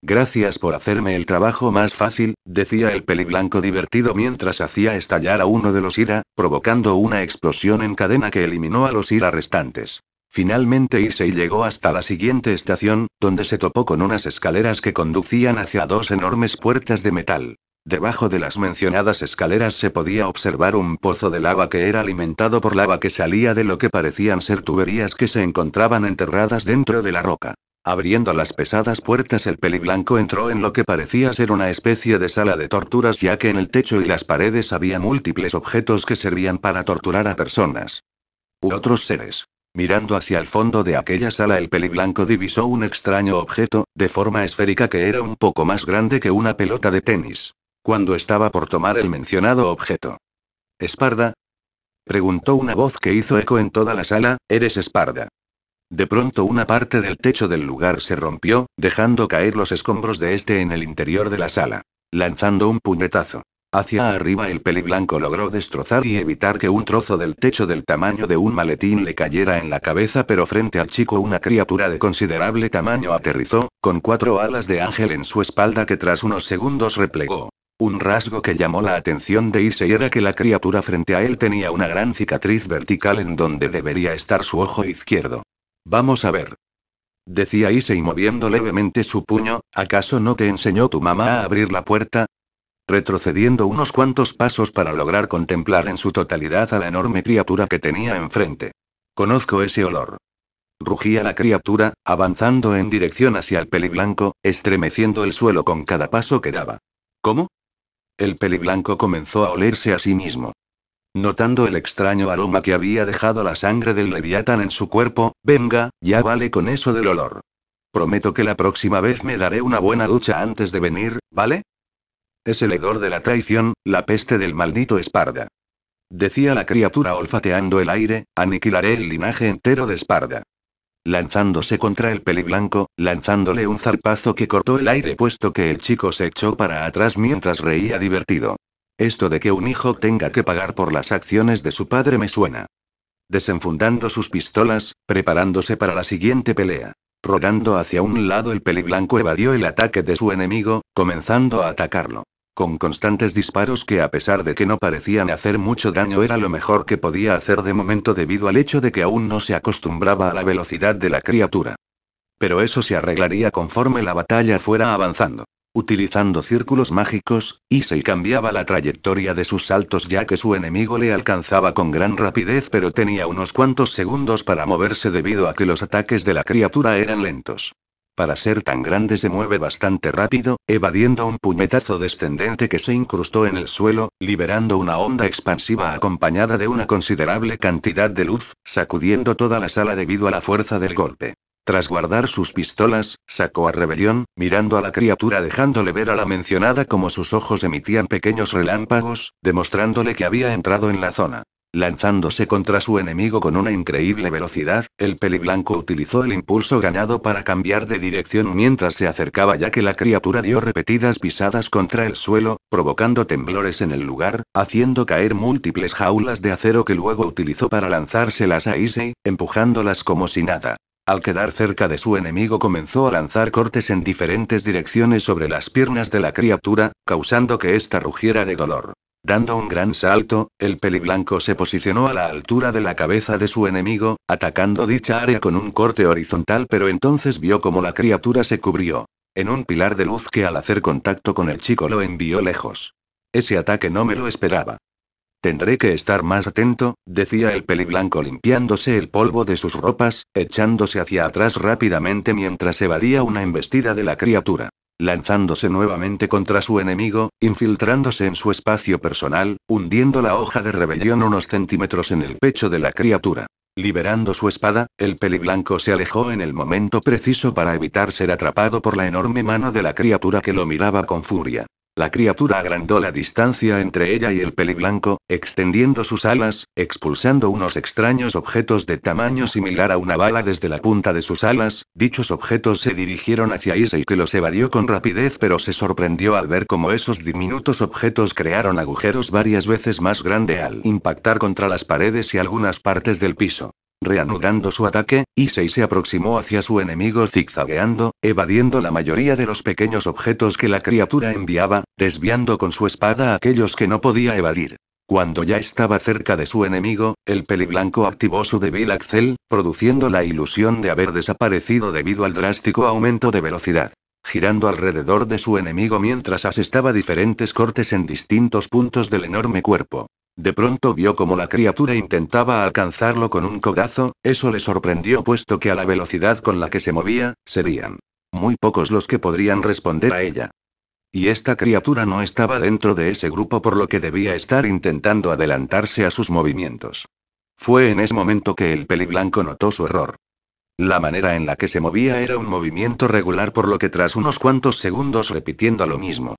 Gracias por hacerme el trabajo más fácil, decía el Peliblanco divertido mientras hacía estallar a uno de los ira, provocando una explosión en cadena que eliminó a los ira restantes. Finalmente Issei llegó hasta la siguiente estación, donde se topó con unas escaleras que conducían hacia dos enormes puertas de metal. Debajo de las mencionadas escaleras se podía observar un pozo de lava que era alimentado por lava que salía de lo que parecían ser tuberías que se encontraban enterradas dentro de la roca. Abriendo las pesadas puertas, el Peliblanco entró en lo que parecía ser una especie de sala de torturas, ya que en el techo y las paredes había múltiples objetos que servían para torturar a personas u otros seres. Mirando hacia el fondo de aquella sala, el Peliblanco divisó un extraño objeto, de forma esférica que era un poco más grande que una pelota de tenis. Cuando estaba por tomar el mencionado objeto. ¿Esparda? Preguntó una voz que hizo eco en toda la sala. ¿Eres Esparda? De pronto una parte del techo del lugar se rompió, dejando caer los escombros de este en el interior de la sala. Lanzando un puñetazo hacia arriba, el Peliblanco logró destrozar y evitar que un trozo del techo del tamaño de un maletín le cayera en la cabeza, pero frente al chico una criatura de considerable tamaño aterrizó, con 4 alas de ángel en su espalda que tras unos segundos replegó. Un rasgo que llamó la atención de Issei era que la criatura frente a él tenía una gran cicatriz vertical en donde debería estar su ojo izquierdo. Vamos a ver. Decía Issei moviendo levemente su puño, ¿acaso no te enseñó tu mamá a abrir la puerta? Retrocediendo unos cuantos pasos para lograr contemplar en su totalidad a la enorme criatura que tenía enfrente. Conozco ese olor. Rugía la criatura, avanzando en dirección hacia el Peliblanco, estremeciendo el suelo con cada paso que daba. ¿Cómo? El Peliblanco comenzó a olerse a sí mismo. Notando el extraño aroma que había dejado la sangre del leviatán en su cuerpo, venga, ya vale con eso del olor. Prometo que la próxima vez me daré una buena ducha antes de venir, ¿vale? Es el hedor de la traición, la peste del maldito Esparda. Decía la criatura olfateando el aire, aniquilaré el linaje entero de Esparda. Lanzándose contra el Peliblanco, lanzándole un zarpazo que cortó el aire puesto que el chico se echó para atrás mientras reía divertido. Esto de que un hijo tenga que pagar por las acciones de su padre me suena. Desenfundando sus pistolas, preparándose para la siguiente pelea. Rodando hacia un lado, el Peliblanco evadió el ataque de su enemigo, comenzando a atacarlo. Con constantes disparos que, a pesar de que no parecían hacer mucho daño, era lo mejor que podía hacer de momento debido al hecho de que aún no se acostumbraba a la velocidad de la criatura. Pero eso se arreglaría conforme la batalla fuera avanzando. Utilizando círculos mágicos, Issei cambiaba la trayectoria de sus saltos ya que su enemigo le alcanzaba con gran rapidez, pero tenía unos cuantos segundos para moverse debido a que los ataques de la criatura eran lentos. Para ser tan grande se mueve bastante rápido, evadiendo un puñetazo descendente que se incrustó en el suelo, liberando una onda expansiva acompañada de una considerable cantidad de luz, sacudiendo toda la sala debido a la fuerza del golpe. Tras guardar sus pistolas, sacó a Rebelión, mirando a la criatura dejándole ver a la mencionada como sus ojos emitían pequeños relámpagos, demostrándole que había entrado en la zona. Lanzándose contra su enemigo con una increíble velocidad, el Peliblanco utilizó el impulso ganado para cambiar de dirección mientras se acercaba, ya que la criatura dio repetidas pisadas contra el suelo, provocando temblores en el lugar, haciendo caer múltiples jaulas de acero que luego utilizó para lanzárselas a Issei, empujándolas como si nada. Al quedar cerca de su enemigo comenzó a lanzar cortes en diferentes direcciones sobre las piernas de la criatura, causando que ésta rugiera de dolor. Dando un gran salto, el Peliblanco se posicionó a la altura de la cabeza de su enemigo, atacando dicha área con un corte horizontal, pero entonces vio como la criatura se cubrió en un pilar de luz que al hacer contacto con el chico lo envió lejos. Ese ataque no me lo esperaba. Tendré que estar más atento, decía el peliblanco limpiándose el polvo de sus ropas, echándose hacia atrás rápidamente mientras evadía una embestida de la criatura. Lanzándose nuevamente contra su enemigo, infiltrándose en su espacio personal, hundiendo la hoja de rebelión unos centímetros en el pecho de la criatura. Liberando su espada, el peliblanco se alejó en el momento preciso para evitar ser atrapado por la enorme mano de la criatura que lo miraba con furia. La criatura agrandó la distancia entre ella y el peliblanco, extendiendo sus alas, expulsando unos extraños objetos de tamaño similar a una bala desde la punta de sus alas. Dichos objetos se dirigieron hacia Issei, que los evadió con rapidez, pero se sorprendió al ver cómo esos diminutos objetos crearon agujeros varias veces más grandes al impactar contra las paredes y algunas partes del piso. Reanudando su ataque, Issei se aproximó hacia su enemigo zigzagueando, evadiendo la mayoría de los pequeños objetos que la criatura enviaba, desviando con su espada a aquellos que no podía evadir. Cuando ya estaba cerca de su enemigo, el peliblanco activó su débil Axel, produciendo la ilusión de haber desaparecido debido al drástico aumento de velocidad. Girando alrededor de su enemigo mientras asestaba diferentes cortes en distintos puntos del enorme cuerpo. De pronto vio como la criatura intentaba alcanzarlo con un codazo, eso le sorprendió puesto que a la velocidad con la que se movía, serían muy pocos los que podrían responder a ella. Y esta criatura no estaba dentro de ese grupo, por lo que debía estar intentando adelantarse a sus movimientos. Fue en ese momento que el peliblanco notó su error. La manera en la que se movía era un movimiento regular, por lo que tras unos cuantos segundos repitiendo lo mismo,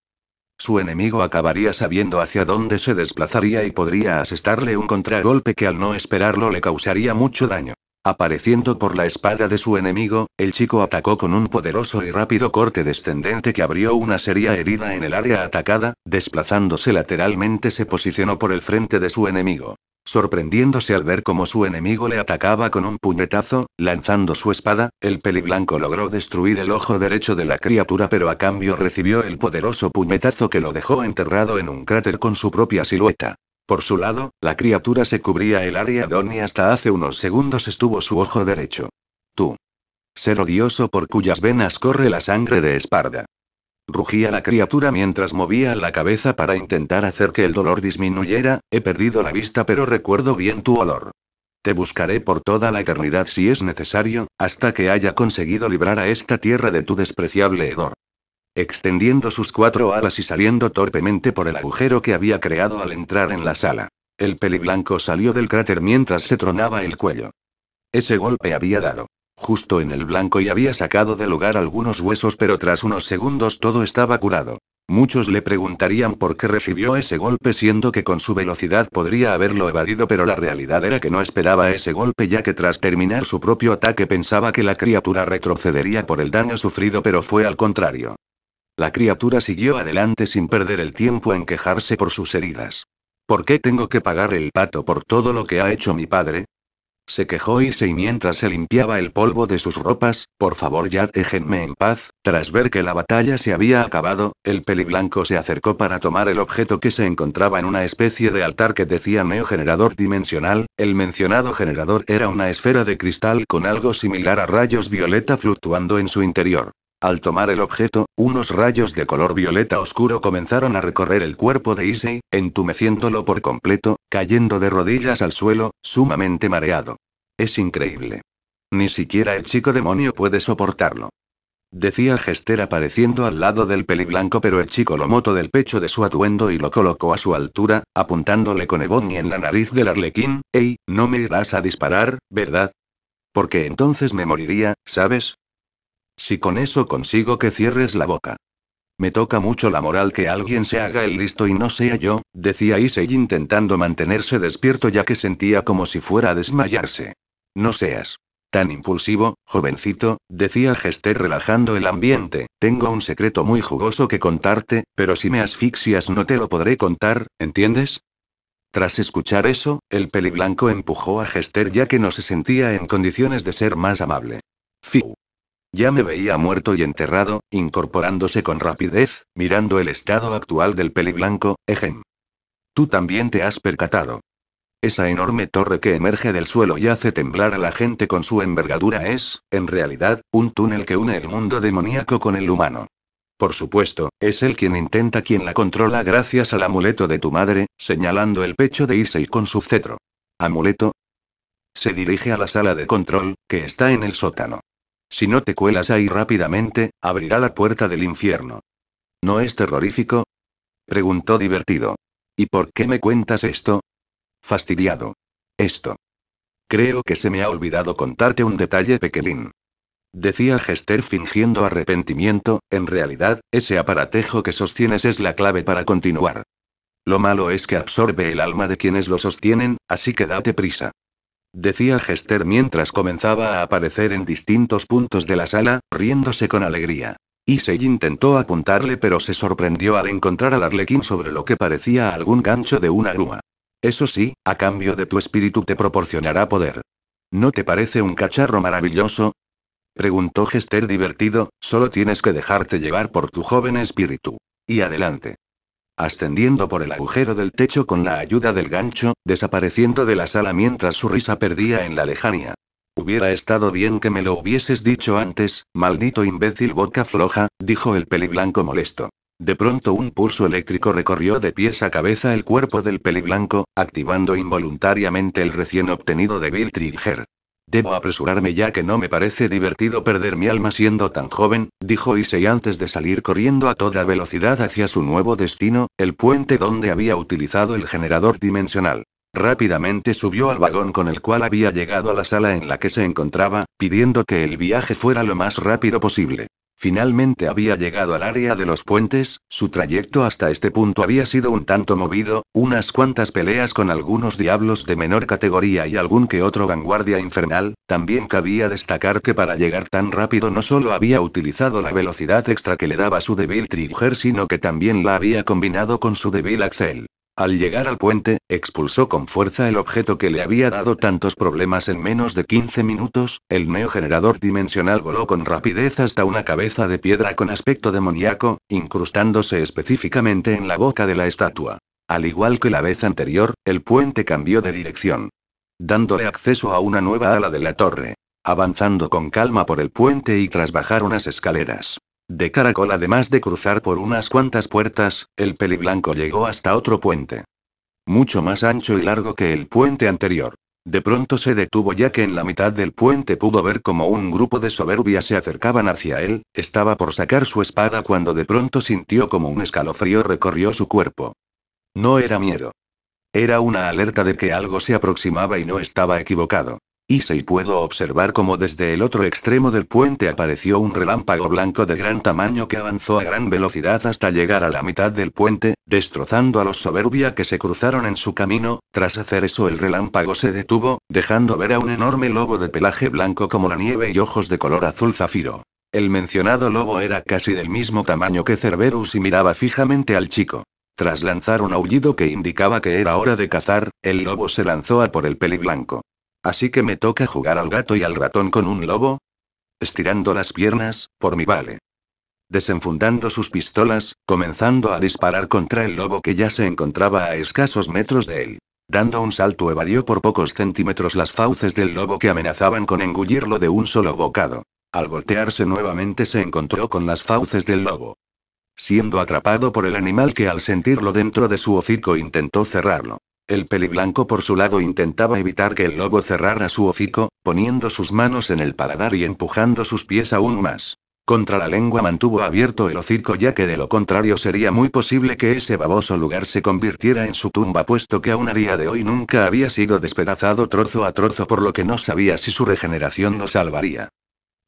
su enemigo acabaría sabiendo hacia dónde se desplazaría y podría asestarle un contragolpe que al no esperarlo le causaría mucho daño. Apareciendo por la espada de su enemigo, el chico atacó con un poderoso y rápido corte descendente que abrió una seria herida en el área atacada, desplazándose lateralmente se posicionó por el frente de su enemigo. Sorprendiéndose al ver cómo su enemigo le atacaba con un puñetazo, lanzando su espada, el peliblanco logró destruir el ojo derecho de la criatura, pero a cambio recibió el poderoso puñetazo que lo dejó enterrado en un cráter con su propia silueta. Por su lado, la criatura se cubría el área donde hasta hace unos segundos estuvo su ojo derecho. Tú. Ser odioso por cuyas venas corre la sangre de Esparda. Rugía la criatura mientras movía la cabeza para intentar hacer que el dolor disminuyera. He perdido la vista, pero recuerdo bien tu olor. Te buscaré por toda la eternidad si es necesario, hasta que haya conseguido librar a esta tierra de tu despreciable hedor. Extendiendo sus 4 alas y saliendo torpemente por el agujero que había creado al entrar en la sala. El peliblanco salió del cráter mientras se tronaba el cuello. Ese golpe había dado justo en el blanco y había sacado de lugar algunos huesos, pero tras unos segundos todo estaba curado. Muchos le preguntarían por qué recibió ese golpe, siendo que con su velocidad podría haberlo evadido, pero la realidad era que no esperaba ese golpe, ya que tras terminar su propio ataque pensaba que la criatura retrocedería por el daño sufrido, pero fue al contrario. La criatura siguió adelante sin perder el tiempo en quejarse por sus heridas. ¿Por qué tengo que pagar el pato por todo lo que ha hecho mi padre? Se quejó Issei mientras se limpiaba el polvo de sus ropas. Por favor, ya déjenme en paz. Tras ver que la batalla se había acabado, el peliblanco se acercó para tomar el objeto que se encontraba en una especie de altar que decía neogenerador dimensional. El mencionado generador era una esfera de cristal con algo similar a rayos violeta fluctuando en su interior. Al tomar el objeto, unos rayos de color violeta oscuro comenzaron a recorrer el cuerpo de Issei, entumeciéndolo por completo, cayendo de rodillas al suelo, sumamente mareado. Es increíble. Ni siquiera el chico demonio puede soportarlo. Decía Gester apareciendo al lado del peliblanco, pero el chico lo motó del pecho de su atuendo y lo colocó a su altura, apuntándole con Ebony en la nariz del arlequín. «Ey, no me irás a disparar, ¿verdad? Porque entonces me moriría, ¿sabes? Si con eso consigo que cierres la boca». Me toca mucho la moral que alguien se haga el listo y no sea yo, decía Issei intentando mantenerse despierto, ya que sentía como si fuera a desmayarse. No seas tan impulsivo, jovencito, decía Gester relajando el ambiente. Tengo un secreto muy jugoso que contarte, pero si me asfixias no te lo podré contar, ¿entiendes? Tras escuchar eso, el peliblanco empujó a Gester, ya que no se sentía en condiciones de ser más amable. Fiu. Ya me veía muerto y enterrado, incorporándose con rapidez, mirando el estado actual del peliblanco. Ejem. Tú también te has percatado. Esa enorme torre que emerge del suelo y hace temblar a la gente con su envergadura es, en realidad, un túnel que une el mundo demoníaco con el humano. Por supuesto, es él quien la controla gracias al amuleto de tu madre, señalando el pecho de Issei con su cetro. ¿Amuleto? Se dirige a la sala de control, que está en el sótano. Si no te cuelas ahí rápidamente, abrirá la puerta del infierno. ¿No es terrorífico? Preguntó divertido. ¿Y por qué me cuentas esto? Fastidiado. Esto. Creo que se me ha olvidado contarte un detalle pequeñín. Decía Hester fingiendo arrepentimiento, en realidad, ese aparatejo que sostienes es la clave para continuar. Lo malo es que absorbe el alma de quienes lo sostienen, así que date prisa. Decía Hester mientras comenzaba a aparecer en distintos puntos de la sala, riéndose con alegría. Issei intentó apuntarle pero se sorprendió al encontrar al arlequín sobre lo que parecía algún gancho de una grúa. Eso sí, a cambio de tu espíritu te proporcionará poder. ¿No te parece un cacharro maravilloso? Preguntó Hester divertido, solo tienes que dejarte llevar por tu joven espíritu. Y adelante. Ascendiendo por el agujero del techo con la ayuda del gancho, desapareciendo de la sala mientras su risa perdía en la lejanía. Hubiera estado bien que me lo hubieses dicho antes, maldito imbécil boca floja, dijo el peliblanco molesto. De pronto un pulso eléctrico recorrió de pies a cabeza el cuerpo del peliblanco, activando involuntariamente el recién obtenido Devil Trigger. Debo apresurarme ya que no me parece divertido perder mi alma siendo tan joven, dijo Issei antes de salir corriendo a toda velocidad hacia su nuevo destino, el puente donde había utilizado el generador dimensional. Rápidamente subió al vagón con el cual había llegado a la sala en la que se encontraba, pidiendo que el viaje fuera lo más rápido posible. Finalmente había llegado al área de los puentes, su trayecto hasta este punto había sido un tanto movido, unas cuantas peleas con algunos diablos de menor categoría y algún que otro vanguardia infernal, también cabía destacar que para llegar tan rápido no solo había utilizado la velocidad extra que le daba su Devil Trigger sino que también la había combinado con su Devil Axel. Al llegar al puente, expulsó con fuerza el objeto que le había dado tantos problemas en menos de 15 minutos, el neogenerador dimensional voló con rapidez hasta una cabeza de piedra con aspecto demoníaco, incrustándose específicamente en la boca de la estatua. Al igual que la vez anterior, el puente cambió de dirección, dándole acceso a una nueva ala de la torre. Avanzando con calma por el puente y tras bajar unas escaleras de caracol además de cruzar por unas cuantas puertas, el peliblanco llegó hasta otro puente. Mucho más ancho y largo que el puente anterior. De pronto se detuvo ya que en la mitad del puente pudo ver como un grupo de soberbias se acercaban hacia él, estaba por sacar su espada cuando de pronto sintió como un escalofrío recorrió su cuerpo. No era miedo. Era una alerta de que algo se aproximaba y no estaba equivocado. Issei pudo observar cómo desde el otro extremo del puente apareció un relámpago blanco de gran tamaño que avanzó a gran velocidad hasta llegar a la mitad del puente, destrozando a los soberbia que se cruzaron en su camino. Tras hacer eso el relámpago se detuvo, dejando ver a un enorme lobo de pelaje blanco como la nieve y ojos de color azul zafiro. El mencionado lobo era casi del mismo tamaño que Cerberus y miraba fijamente al chico. Tras lanzar un aullido que indicaba que era hora de cazar, el lobo se lanzó a por el peliblanco. ¿Así que me toca jugar al gato y al ratón con un lobo? Estirando las piernas, por mi vale. Desenfundando sus pistolas, comenzando a disparar contra el lobo que ya se encontraba a escasos metros de él. Dando un salto evadió por pocos centímetros las fauces del lobo que amenazaban con engullirlo de un solo bocado. Al voltearse nuevamente se encontró con las fauces del lobo. Siendo atrapado por el animal que al sentirlo dentro de su hocico intentó cerrarlo. El peliblanco por su lado intentaba evitar que el lobo cerrara su hocico, poniendo sus manos en el paladar y empujando sus pies aún más. Contra la lengua mantuvo abierto el hocico ya que de lo contrario sería muy posible que ese baboso lugar se convirtiera en su tumba puesto que aún a día de hoy nunca había sido despedazado trozo a trozo por lo que no sabía si su regeneración lo salvaría.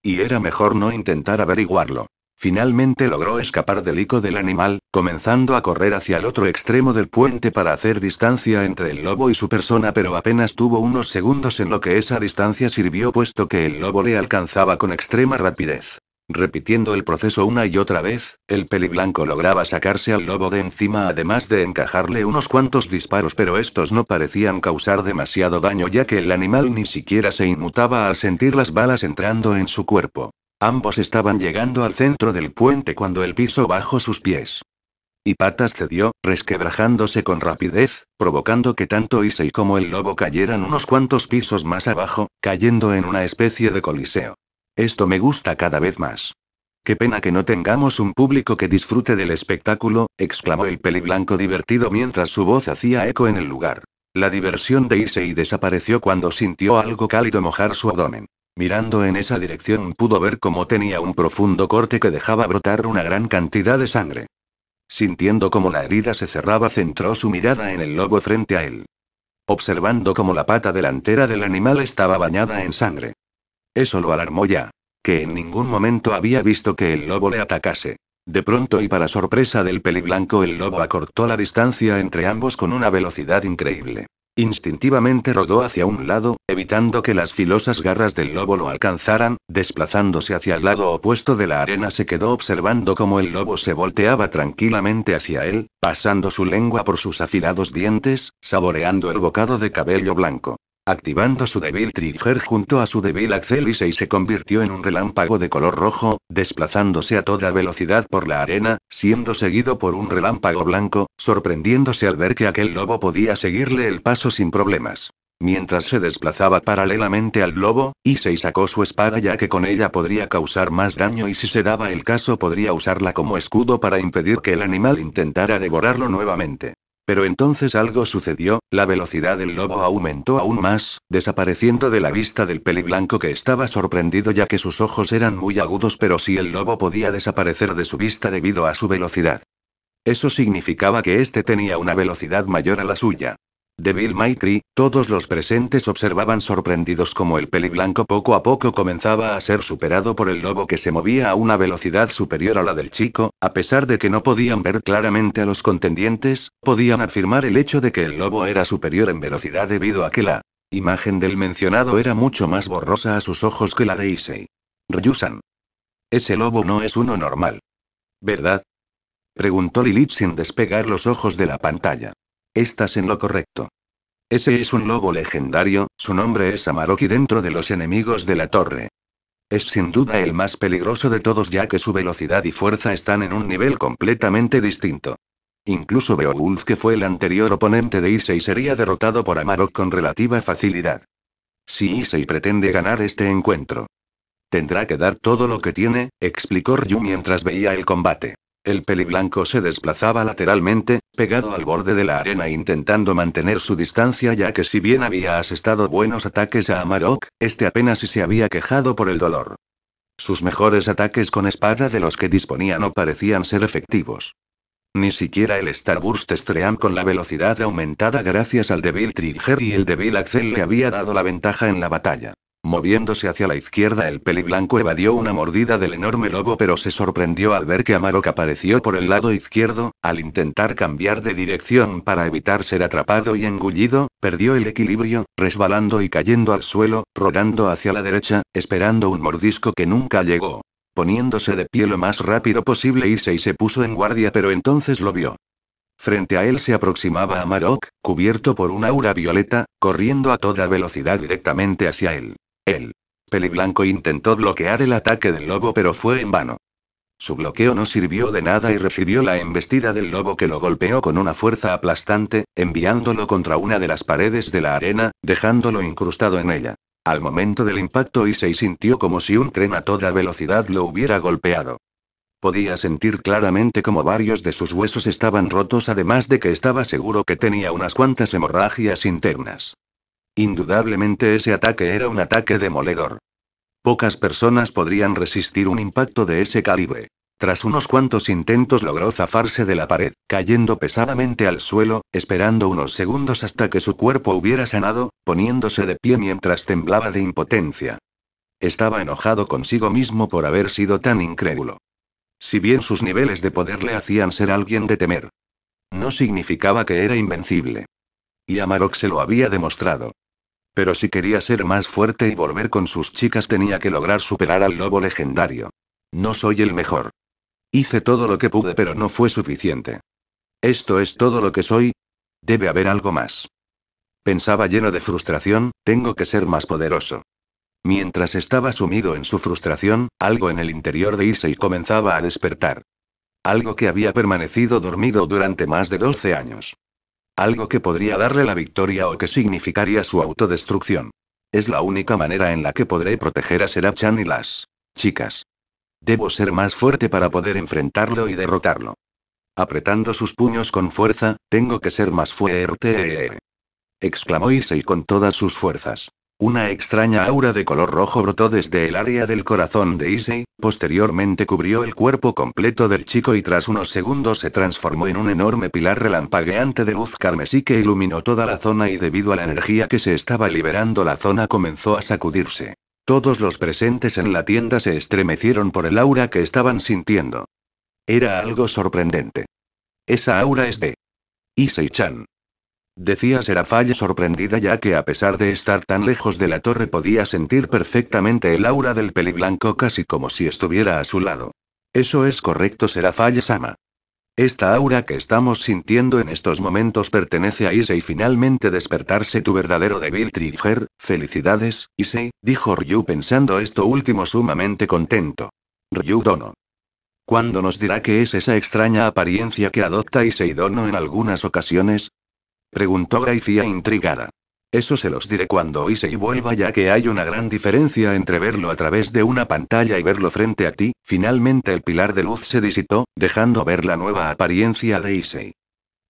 Y era mejor no intentar averiguarlo. Finalmente logró escapar del ico del animal, comenzando a correr hacia el otro extremo del puente para hacer distancia entre el lobo y su persona, pero apenas tuvo unos segundos en lo que esa distancia sirvió puesto que el lobo le alcanzaba con extrema rapidez. Repitiendo el proceso una y otra vez, el peliblanco lograba sacarse al lobo de encima además de encajarle unos cuantos disparos, pero estos no parecían causar demasiado daño ya que el animal ni siquiera se inmutaba al sentir las balas entrando en su cuerpo. Ambos estaban llegando al centro del puente cuando el piso bajo sus pies. Y Patas cedió, resquebrajándose con rapidez, provocando que tanto Issei como el lobo cayeran unos cuantos pisos más abajo, cayendo en una especie de coliseo. Esto me gusta cada vez más. Qué pena que no tengamos un público que disfrute del espectáculo, exclamó el peliblanco divertido mientras su voz hacía eco en el lugar. La diversión de Issei desapareció cuando sintió algo cálido mojar su abdomen. Mirando en esa dirección pudo ver cómo tenía un profundo corte que dejaba brotar una gran cantidad de sangre. Sintiendo cómo la herida se cerraba, centró su mirada en el lobo frente a él. Observando cómo la pata delantera del animal estaba bañada en sangre. Eso lo alarmó ya. Que en ningún momento había visto que el lobo le atacase. De pronto y para sorpresa del peliblanco, el lobo acortó la distancia entre ambos con una velocidad increíble. Instintivamente rodó hacia un lado, evitando que las filosas garras del lobo lo alcanzaran, desplazándose hacia el lado opuesto de la arena. Se quedó observando cómo el lobo se volteaba tranquilamente hacia él, pasando su lengua por sus afilados dientes, saboreando el bocado de cabello blanco. Activando su débil trigger junto a su débil axel, Issei se convirtió en un relámpago de color rojo, desplazándose a toda velocidad por la arena, siendo seguido por un relámpago blanco, sorprendiéndose al ver que aquel lobo podía seguirle el paso sin problemas. Mientras se desplazaba paralelamente al lobo, Issei sacó su espada, ya que con ella podría causar más daño y si se daba el caso podría usarla como escudo para impedir que el animal intentara devorarlo nuevamente. Pero entonces algo sucedió, la velocidad del lobo aumentó aún más, desapareciendo de la vista del peliblanco, que estaba sorprendido ya que sus ojos eran muy agudos, pero si el lobo podía desaparecer de su vista debido a su velocidad. Eso significaba que éste tenía una velocidad mayor a la suya. Devil May Cry, todos los presentes observaban sorprendidos como el peliblanco poco a poco comenzaba a ser superado por el lobo, que se movía a una velocidad superior a la del chico. A pesar de que no podían ver claramente a los contendientes, podían afirmar el hecho de que el lobo era superior en velocidad debido a que la imagen del mencionado era mucho más borrosa a sus ojos que la de Issei. Ryusan. Ese lobo no es uno normal. ¿Verdad? Preguntó Lilith sin despegar los ojos de la pantalla. Estás en lo correcto. Ese es un lobo legendario, su nombre es Amarok y dentro de los enemigos de la torre. Es sin duda el más peligroso de todos, ya que su velocidad y fuerza están en un nivel completamente distinto. Incluso Beowulf, que fue el anterior oponente de Issei, sería derrotado por Amarok con relativa facilidad. Si Issei pretende ganar este encuentro, tendrá que dar todo lo que tiene, explicó Ryu mientras veía el combate. El peliblanco se desplazaba lateralmente, pegado al borde de la arena, intentando mantener su distancia, ya que si bien había asestado buenos ataques a Amarok, este apenas si se había quejado por el dolor. Sus mejores ataques con espada de los que disponía no parecían ser efectivos. Ni siquiera el Starburst Stream con la velocidad aumentada gracias al Devil Trigger y el Devil Axel le había dado la ventaja en la batalla. Moviéndose hacia la izquierda, el peliblanco evadió una mordida del enorme lobo, pero se sorprendió al ver que Amarok apareció por el lado izquierdo. Al intentar cambiar de dirección para evitar ser atrapado y engullido, perdió el equilibrio, resbalando y cayendo al suelo, rodando hacia la derecha, esperando un mordisco que nunca llegó. Poniéndose de pie lo más rápido posible, Issei se puso en guardia, pero entonces lo vio. Frente a él se aproximaba Amarok, cubierto por un aura violeta, corriendo a toda velocidad directamente hacia él. El peliblanco intentó bloquear el ataque del lobo, pero fue en vano. Su bloqueo no sirvió de nada y recibió la embestida del lobo, que lo golpeó con una fuerza aplastante, enviándolo contra una de las paredes de la arena, dejándolo incrustado en ella. Al momento del impacto, Issei sintió como si un tren a toda velocidad lo hubiera golpeado. Podía sentir claramente cómo varios de sus huesos estaban rotos, además de que estaba seguro que tenía unas cuantas hemorragias internas. Indudablemente ese ataque era un ataque demoledor. Pocas personas podrían resistir un impacto de ese calibre. Tras unos cuantos intentos logró zafarse de la pared, cayendo pesadamente al suelo, esperando unos segundos hasta que su cuerpo hubiera sanado, poniéndose de pie mientras temblaba de impotencia. Estaba enojado consigo mismo por haber sido tan incrédulo. Si bien sus niveles de poder le hacían ser alguien de temer, no significaba que era invencible. Y Amarok se lo había demostrado. Pero si quería ser más fuerte y volver con sus chicas, tenía que lograr superar al lobo legendario. No soy el mejor. Hice todo lo que pude, pero no fue suficiente. ¿Esto es todo lo que soy? Debe haber algo más. Pensaba lleno de frustración, tengo que ser más poderoso. Mientras estaba sumido en su frustración, algo en el interior de Issei comenzaba a despertar. Algo que había permanecido dormido durante más de 12 años. Algo que podría darle la victoria o que significaría su autodestrucción. Es la única manera en la que podré proteger a Serap-chan y las chicas. Debo ser más fuerte para poder enfrentarlo y derrotarlo. Apretando sus puños con fuerza, tengo que ser más fuerte. Exclamó Issei con todas sus fuerzas. Una extraña aura de color rojo brotó desde el área del corazón de Issei, posteriormente cubrió el cuerpo completo del chico y tras unos segundos se transformó en un enorme pilar relampagueante de luz carmesí que iluminó toda la zona y debido a la energía que se estaba liberando la zona comenzó a sacudirse. Todos los presentes en la tienda se estremecieron por el aura que estaban sintiendo. Era algo sorprendente. Esa aura es de Issei-chan. Decía Serafalla sorprendida ya que a pesar de estar tan lejos de la torre podía sentir perfectamente el aura del peliblanco casi como si estuviera a su lado. Eso es correcto Serafalla-sama. Esta aura que estamos sintiendo en estos momentos pertenece a Issei. Finalmente despertarse tu verdadero Devil Trigger, felicidades, Issei, dijo Ryu pensando esto último sumamente contento. Ryu Dono. ¿Cuándo nos dirá qué es esa extraña apariencia que adopta Issei Dono en algunas ocasiones? Preguntó Gracia intrigada. Eso se los diré cuando Issei vuelva ya que hay una gran diferencia entre verlo a través de una pantalla y verlo frente a ti. Finalmente el pilar de luz se disipó, dejando ver la nueva apariencia de Issei.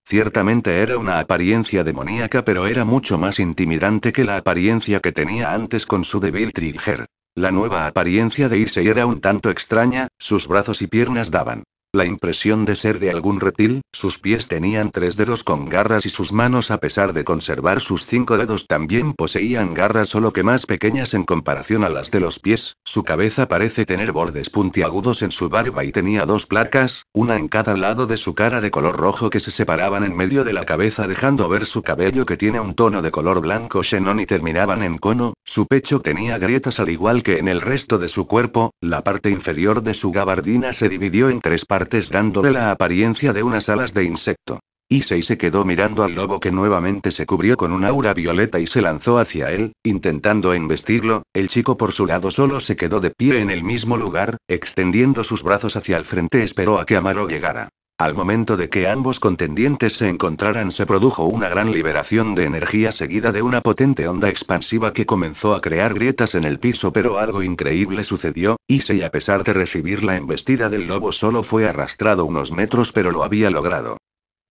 Ciertamente era una apariencia demoníaca pero era mucho más intimidante que la apariencia que tenía antes con su Devil Trigger. La nueva apariencia de Issei era un tanto extraña, sus brazos y piernas daban la impresión de ser de algún reptil, sus pies tenían 3 dedos con garras y sus manos a pesar de conservar sus 5 dedos también poseían garras solo que más pequeñas en comparación a las de los pies, su cabeza parece tener bordes puntiagudos en su barba y tenía 2 placas, una en cada lado de su cara de color rojo que se separaban en medio de la cabeza dejando ver su cabello que tiene un tono de color blanco xenón y terminaban en cono, su pecho tenía grietas al igual que en el resto de su cuerpo, la parte inferior de su gabardina se dividió en 3 partes dándole la apariencia de unas alas de insecto. Issei se quedó mirando al lobo que nuevamente se cubrió con un aura violeta y se lanzó hacia él, intentando embestirlo. El chico por su lado solo se quedó de pie en el mismo lugar, extendiendo sus brazos hacia el frente esperó a que Amaro llegara. Al momento de que ambos contendientes se encontraran se produjo una gran liberación de energía seguida de una potente onda expansiva que comenzó a crear grietas en el piso pero algo increíble sucedió, Issei a pesar de recibir la embestida del lobo solo fue arrastrado unos metros pero lo había logrado.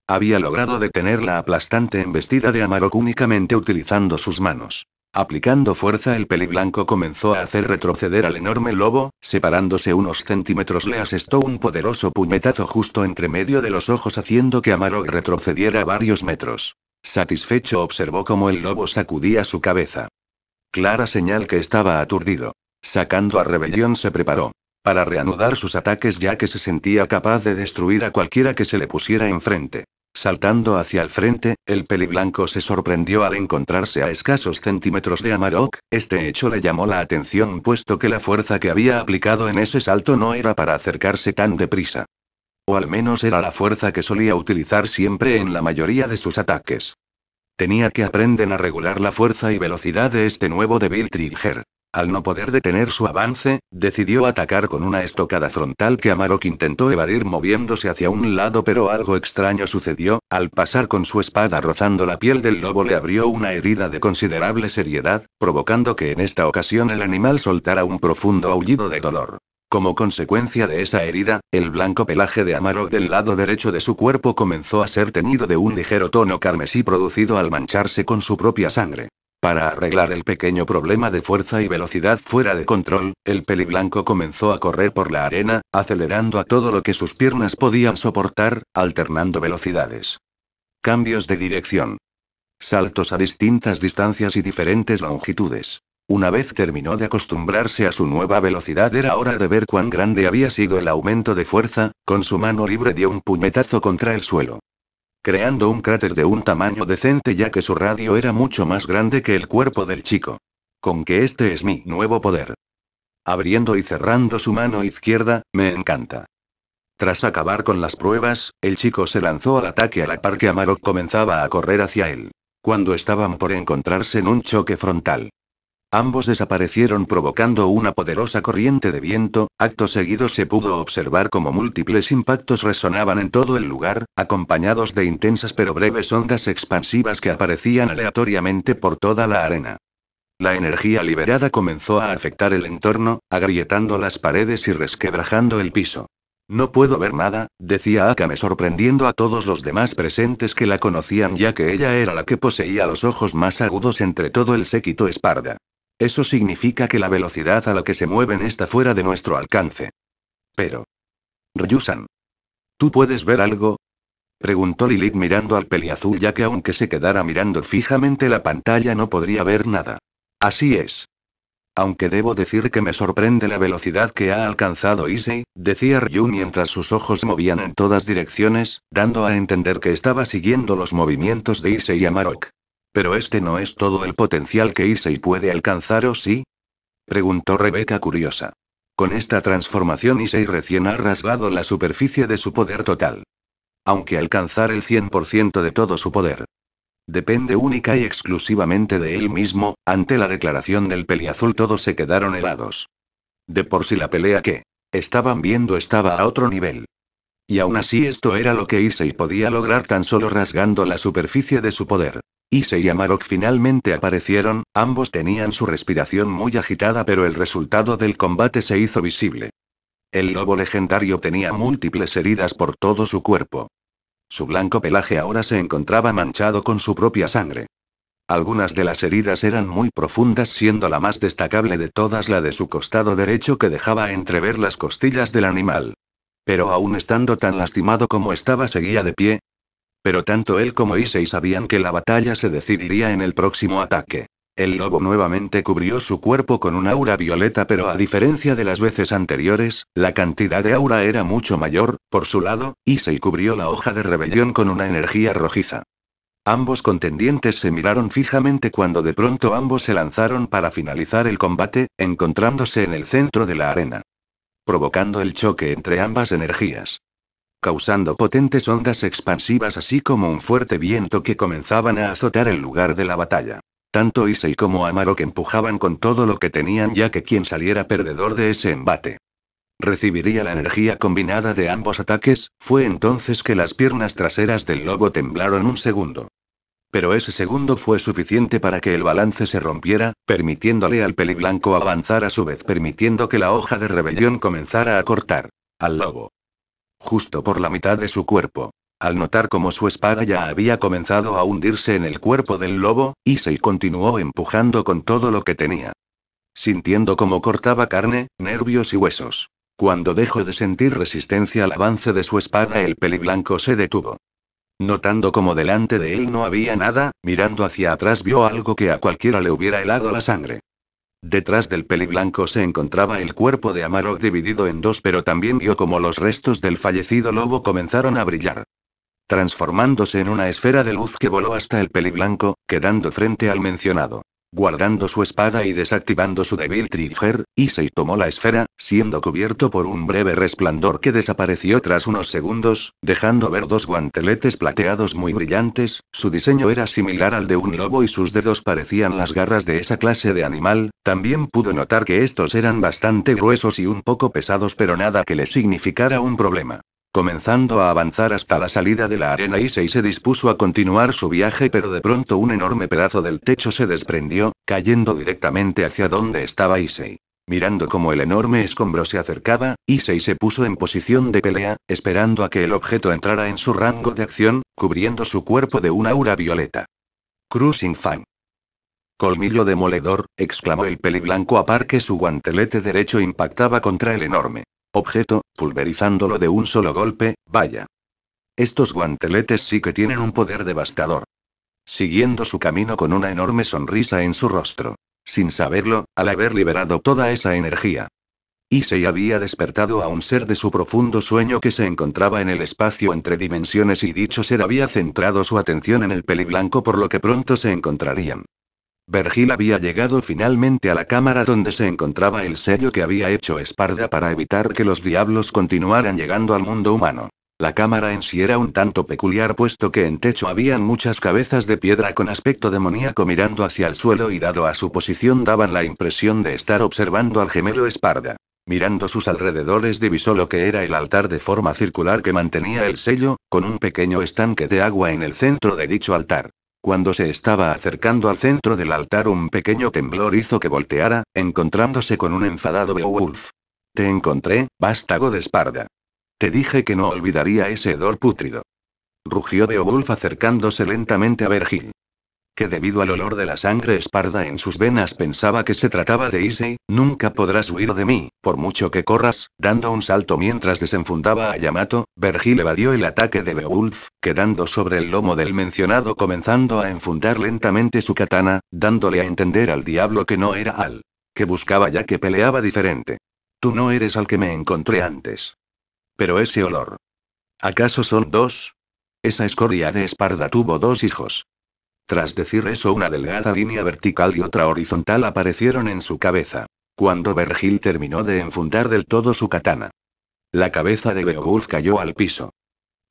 Había logrado detener la aplastante embestida de Amarok únicamente utilizando sus manos. Aplicando fuerza el peliblanco comenzó a hacer retroceder al enorme lobo, separándose unos centímetros le asestó un poderoso puñetazo justo entre medio de los ojos haciendo que Amarok retrocediera varios metros. Satisfecho observó cómo el lobo sacudía su cabeza. Clara señal que estaba aturdido. Sacando a Rebelión se preparó para reanudar sus ataques ya que se sentía capaz de destruir a cualquiera que se le pusiera enfrente. Saltando hacia el frente, el peliblanco se sorprendió al encontrarse a escasos centímetros de Amarok, este hecho le llamó la atención puesto que la fuerza que había aplicado en ese salto no era para acercarse tan deprisa. O al menos era la fuerza que solía utilizar siempre en la mayoría de sus ataques. Tenía que aprender a regular la fuerza y velocidad de este nuevo Devil Trigger. Al no poder detener su avance, decidió atacar con una estocada frontal que Amarok intentó evadir moviéndose hacia un lado pero algo extraño sucedió, al pasar con su espada rozando la piel del lobo le abrió una herida de considerable seriedad, provocando que en esta ocasión el animal soltara un profundo aullido de dolor. Como consecuencia de esa herida, el blanco pelaje de Amarok del lado derecho de su cuerpo comenzó a ser teñido de un ligero tono carmesí producido al mancharse con su propia sangre. Para arreglar el pequeño problema de fuerza y velocidad fuera de control, el peliblanco comenzó a correr por la arena, acelerando a todo lo que sus piernas podían soportar, alternando velocidades. Cambios de dirección. Saltos a distintas distancias y diferentes longitudes. Una vez terminó de acostumbrarse a su nueva velocidad era hora de ver cuán grande había sido el aumento de fuerza, con su mano libre dio un puñetazo contra el suelo, creando un cráter de un tamaño decente ya que su radio era mucho más grande que el cuerpo del chico. Con que este es mi nuevo poder. Abriendo y cerrando su mano izquierda, me encanta. Tras acabar con las pruebas, el chico se lanzó al ataque a la par que Amarok comenzaba a correr hacia él. Cuando estaban por encontrarse en un choque frontal. Ambos desaparecieron provocando una poderosa corriente de viento, acto seguido se pudo observar como múltiples impactos resonaban en todo el lugar, acompañados de intensas pero breves ondas expansivas que aparecían aleatoriamente por toda la arena. La energía liberada comenzó a afectar el entorno, agrietando las paredes y resquebrajando el piso. No puedo ver nada, decía Akame sorprendiendo a todos los demás presentes que la conocían ya que ella era la que poseía los ojos más agudos entre todo el séquito Esparda. Eso significa que la velocidad a la que se mueven está fuera de nuestro alcance. Pero... Ryusan. ¿Tú puedes ver algo? Preguntó Lilith mirando al peliazul ya que aunque se quedara mirando fijamente la pantalla no podría ver nada. Así es. Aunque debo decir que me sorprende la velocidad que ha alcanzado Issei, decía Ryu mientras sus ojos movían en todas direcciones, dando a entender que estaba siguiendo los movimientos de Issei y Amarok. Pero este no es todo el potencial que Issei puede alcanzar, ¿o sí? Preguntó Rebeca curiosa. Con esta transformación Issei recién ha rasgado la superficie de su poder total. Aunque alcanzar el 100% de todo su poder depende única y exclusivamente de él mismo, ante la declaración del peliazul todos se quedaron helados. De por sí la pelea que estaban viendo estaba a otro nivel. Y aún así esto era lo que Issei podía lograr tan solo rasgando la superficie de su poder. Issei y Amarok finalmente aparecieron, ambos tenían su respiración muy agitada pero el resultado del combate se hizo visible. El lobo legendario tenía múltiples heridas por todo su cuerpo. Su blanco pelaje ahora se encontraba manchado con su propia sangre. Algunas de las heridas eran muy profundas, siendo la más destacable de todas la de su costado derecho que dejaba entrever las costillas del animal. Pero aún estando tan lastimado como estaba seguía de pie. Pero tanto él como Issei sabían que la batalla se decidiría en el próximo ataque. El lobo nuevamente cubrió su cuerpo con un aura violeta, pero a diferencia de las veces anteriores, la cantidad de aura era mucho mayor. Por su lado, Issei cubrió la hoja de rebelión con una energía rojiza. Ambos contendientes se miraron fijamente cuando de pronto ambos se lanzaron para finalizar el combate, encontrándose en el centro de la arena, provocando el choque entre ambas energías, causando potentes ondas expansivas así como un fuerte viento que comenzaban a azotar el lugar de la batalla. Tanto Issei como Amarok empujaban con todo lo que tenían ya que quien saliera perdedor de ese embate recibiría la energía combinada de ambos ataques. Fue entonces que las piernas traseras del lobo temblaron un segundo. Pero ese segundo fue suficiente para que el balance se rompiera, permitiéndole al peliblanco avanzar a su vez permitiendo que la hoja de rebelión comenzara a cortar al lobo justo por la mitad de su cuerpo. Al notar cómo su espada ya había comenzado a hundirse en el cuerpo del lobo, Issei continuó empujando con todo lo que tenía, sintiendo cómo cortaba carne, nervios y huesos. Cuando dejó de sentir resistencia al avance de su espada, el peliblanco se detuvo. Notando cómo delante de él no había nada, mirando hacia atrás vio algo que a cualquiera le hubiera helado la sangre. Detrás del peliblanco se encontraba el cuerpo de Amarok dividido en dos, pero también vio cómo los restos del fallecido lobo comenzaron a brillar, transformándose en una esfera de luz que voló hasta el peliblanco, quedando frente al mencionado. Guardando su espada y desactivando su débil trigger, Issei tomó la esfera, siendo cubierto por un breve resplandor que desapareció tras unos segundos, dejando ver dos guanteletes plateados muy brillantes. Su diseño era similar al de un lobo y sus dedos parecían las garras de esa clase de animal. También pudo notar que estos eran bastante gruesos y un poco pesados, pero nada que le significara un problema. Comenzando a avanzar hasta la salida de la arena, Issei se dispuso a continuar su viaje, pero de pronto un enorme pedazo del techo se desprendió, cayendo directamente hacia donde estaba Issei. Mirando cómo el enorme escombro se acercaba, Issei se puso en posición de pelea, esperando a que el objeto entrara en su rango de acción, cubriendo su cuerpo de un aura violeta. Cruising Fan. Colmillo demoledor, exclamó el peliblanco a par que su guantelete derecho impactaba contra el enorme objeto, pulverizándolo de un solo golpe. Vaya. Estos guanteletes sí que tienen un poder devastador. Siguiendo su camino con una enorme sonrisa en su rostro. Sin saberlo, al haber liberado toda esa energía, Issei había despertado a un ser de su profundo sueño que se encontraba en el espacio entre dimensiones y dicho ser había centrado su atención en el peliblanco por lo que pronto se encontrarían. Vergil había llegado finalmente a la cámara donde se encontraba el sello que había hecho Esparda para evitar que los diablos continuaran llegando al mundo humano. La cámara en sí era un tanto peculiar puesto que en techo habían muchas cabezas de piedra con aspecto demoníaco mirando hacia el suelo y dado a su posición daban la impresión de estar observando al gemelo Esparda. Mirando sus alrededores divisó lo que era el altar de forma circular que mantenía el sello, con un pequeño estanque de agua en el centro de dicho altar. Cuando se estaba acercando al centro del altar, un pequeño temblor hizo que volteara, encontrándose con un enfadado Beowulf. Te encontré, vástago de Esparda. Te dije que no olvidaría ese hedor pútrido. Rugió Beowulf acercándose lentamente a Vergil. Que debido al olor de la sangre esparda en sus venas pensaba que se trataba de Issei. Nunca podrás huir de mí, por mucho que corras. Dando un salto mientras desenfundaba a Yamato, Vergil evadió el ataque de Beowulf, quedando sobre el lomo del mencionado, comenzando a enfundar lentamente su katana, dándole a entender al diablo que no era al que buscaba, ya que peleaba diferente. Tú no eres al que me encontré antes. Pero ese olor. ¿Acaso son dos? Esa escoria de Esparda tuvo dos hijos. Tras decir eso, una delgada línea vertical y otra horizontal aparecieron en su cabeza. Cuando Vergil terminó de enfundar del todo su katana, la cabeza de Beowulf cayó al piso.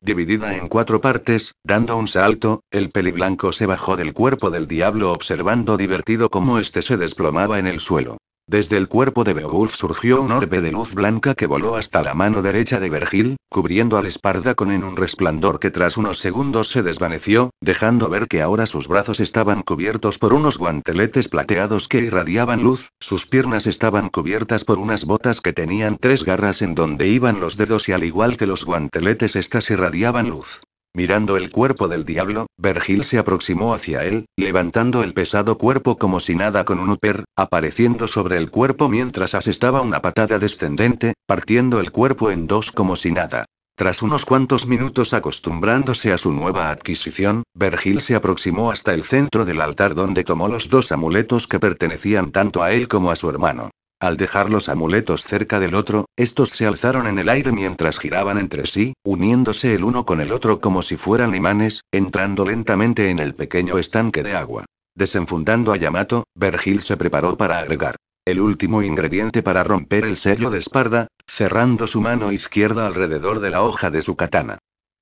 Dividida en 4 partes, dando un salto, el peliblanco se bajó del cuerpo del diablo, observando divertido cómo este se desplomaba en el suelo. Desde el cuerpo de Beowulf surgió un orbe de luz blanca que voló hasta la mano derecha de Vergil, cubriendo al Esparda con un resplandor que tras unos segundos se desvaneció, dejando ver que ahora sus brazos estaban cubiertos por unos guanteletes plateados que irradiaban luz, sus piernas estaban cubiertas por unas botas que tenían 3 garras en donde iban los dedos, y al igual que los guanteletes, estas irradiaban luz. Mirando el cuerpo del diablo, Vergil se aproximó hacia él, levantando el pesado cuerpo como si nada con un upper, apareciendo sobre el cuerpo mientras asestaba una patada descendente, partiendo el cuerpo en 2 como si nada. Tras unos cuantos minutos acostumbrándose a su nueva adquisición, Vergil se aproximó hasta el centro del altar, donde tomó los 2 amuletos que pertenecían tanto a él como a su hermano. Al dejar los amuletos cerca del otro, estos se alzaron en el aire mientras giraban entre sí, uniéndose el uno con el otro como si fueran imanes, entrando lentamente en el pequeño estanque de agua. Desenfundando a Yamato, Vergil se preparó para agregar el último ingrediente para romper el sello de Esparda, cerrando su mano izquierda alrededor de la hoja de su katana.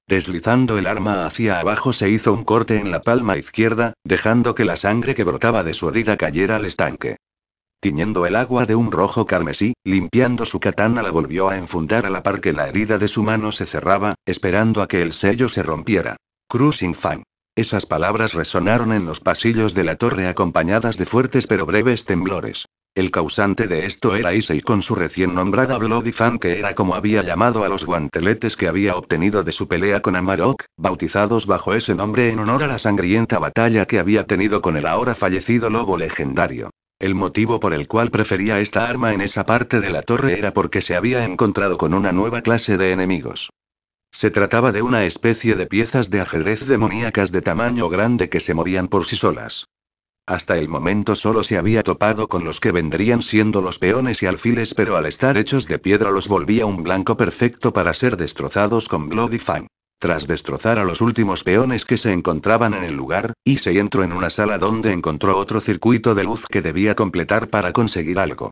Deslizando el arma hacia abajo, se hizo un corte en la palma izquierda, dejando que la sangre que brotaba de su herida cayera al estanque. Tiñendo el agua de un rojo carmesí, limpiando su katana, la volvió a enfundar a la par que la herida de su mano se cerraba, esperando a que el sello se rompiera. Cruising Fan. Esas palabras resonaron en los pasillos de la torre, acompañadas de fuertes pero breves temblores. El causante de esto era Issei con su recién nombrada Bloody Fan, que era como había llamado a los guanteletes que había obtenido de su pelea con Amarok, bautizados bajo ese nombre en honor a la sangrienta batalla que había tenido con el ahora fallecido lobo legendario. El motivo por el cual prefería esta arma en esa parte de la torre era porque se había encontrado con una nueva clase de enemigos. Se trataba de una especie de piezas de ajedrez demoníacas de tamaño grande que se movían por sí solas. Hasta el momento solo se había topado con los que vendrían siendo los peones y alfiles, pero al estar hechos de piedra los volvía un blanco perfecto para ser destrozados con Bloody Fang. Tras destrozar a los últimos peones que se encontraban en el lugar, Issei entró en una sala donde encontró otro circuito de luz que debía completar para conseguir algo.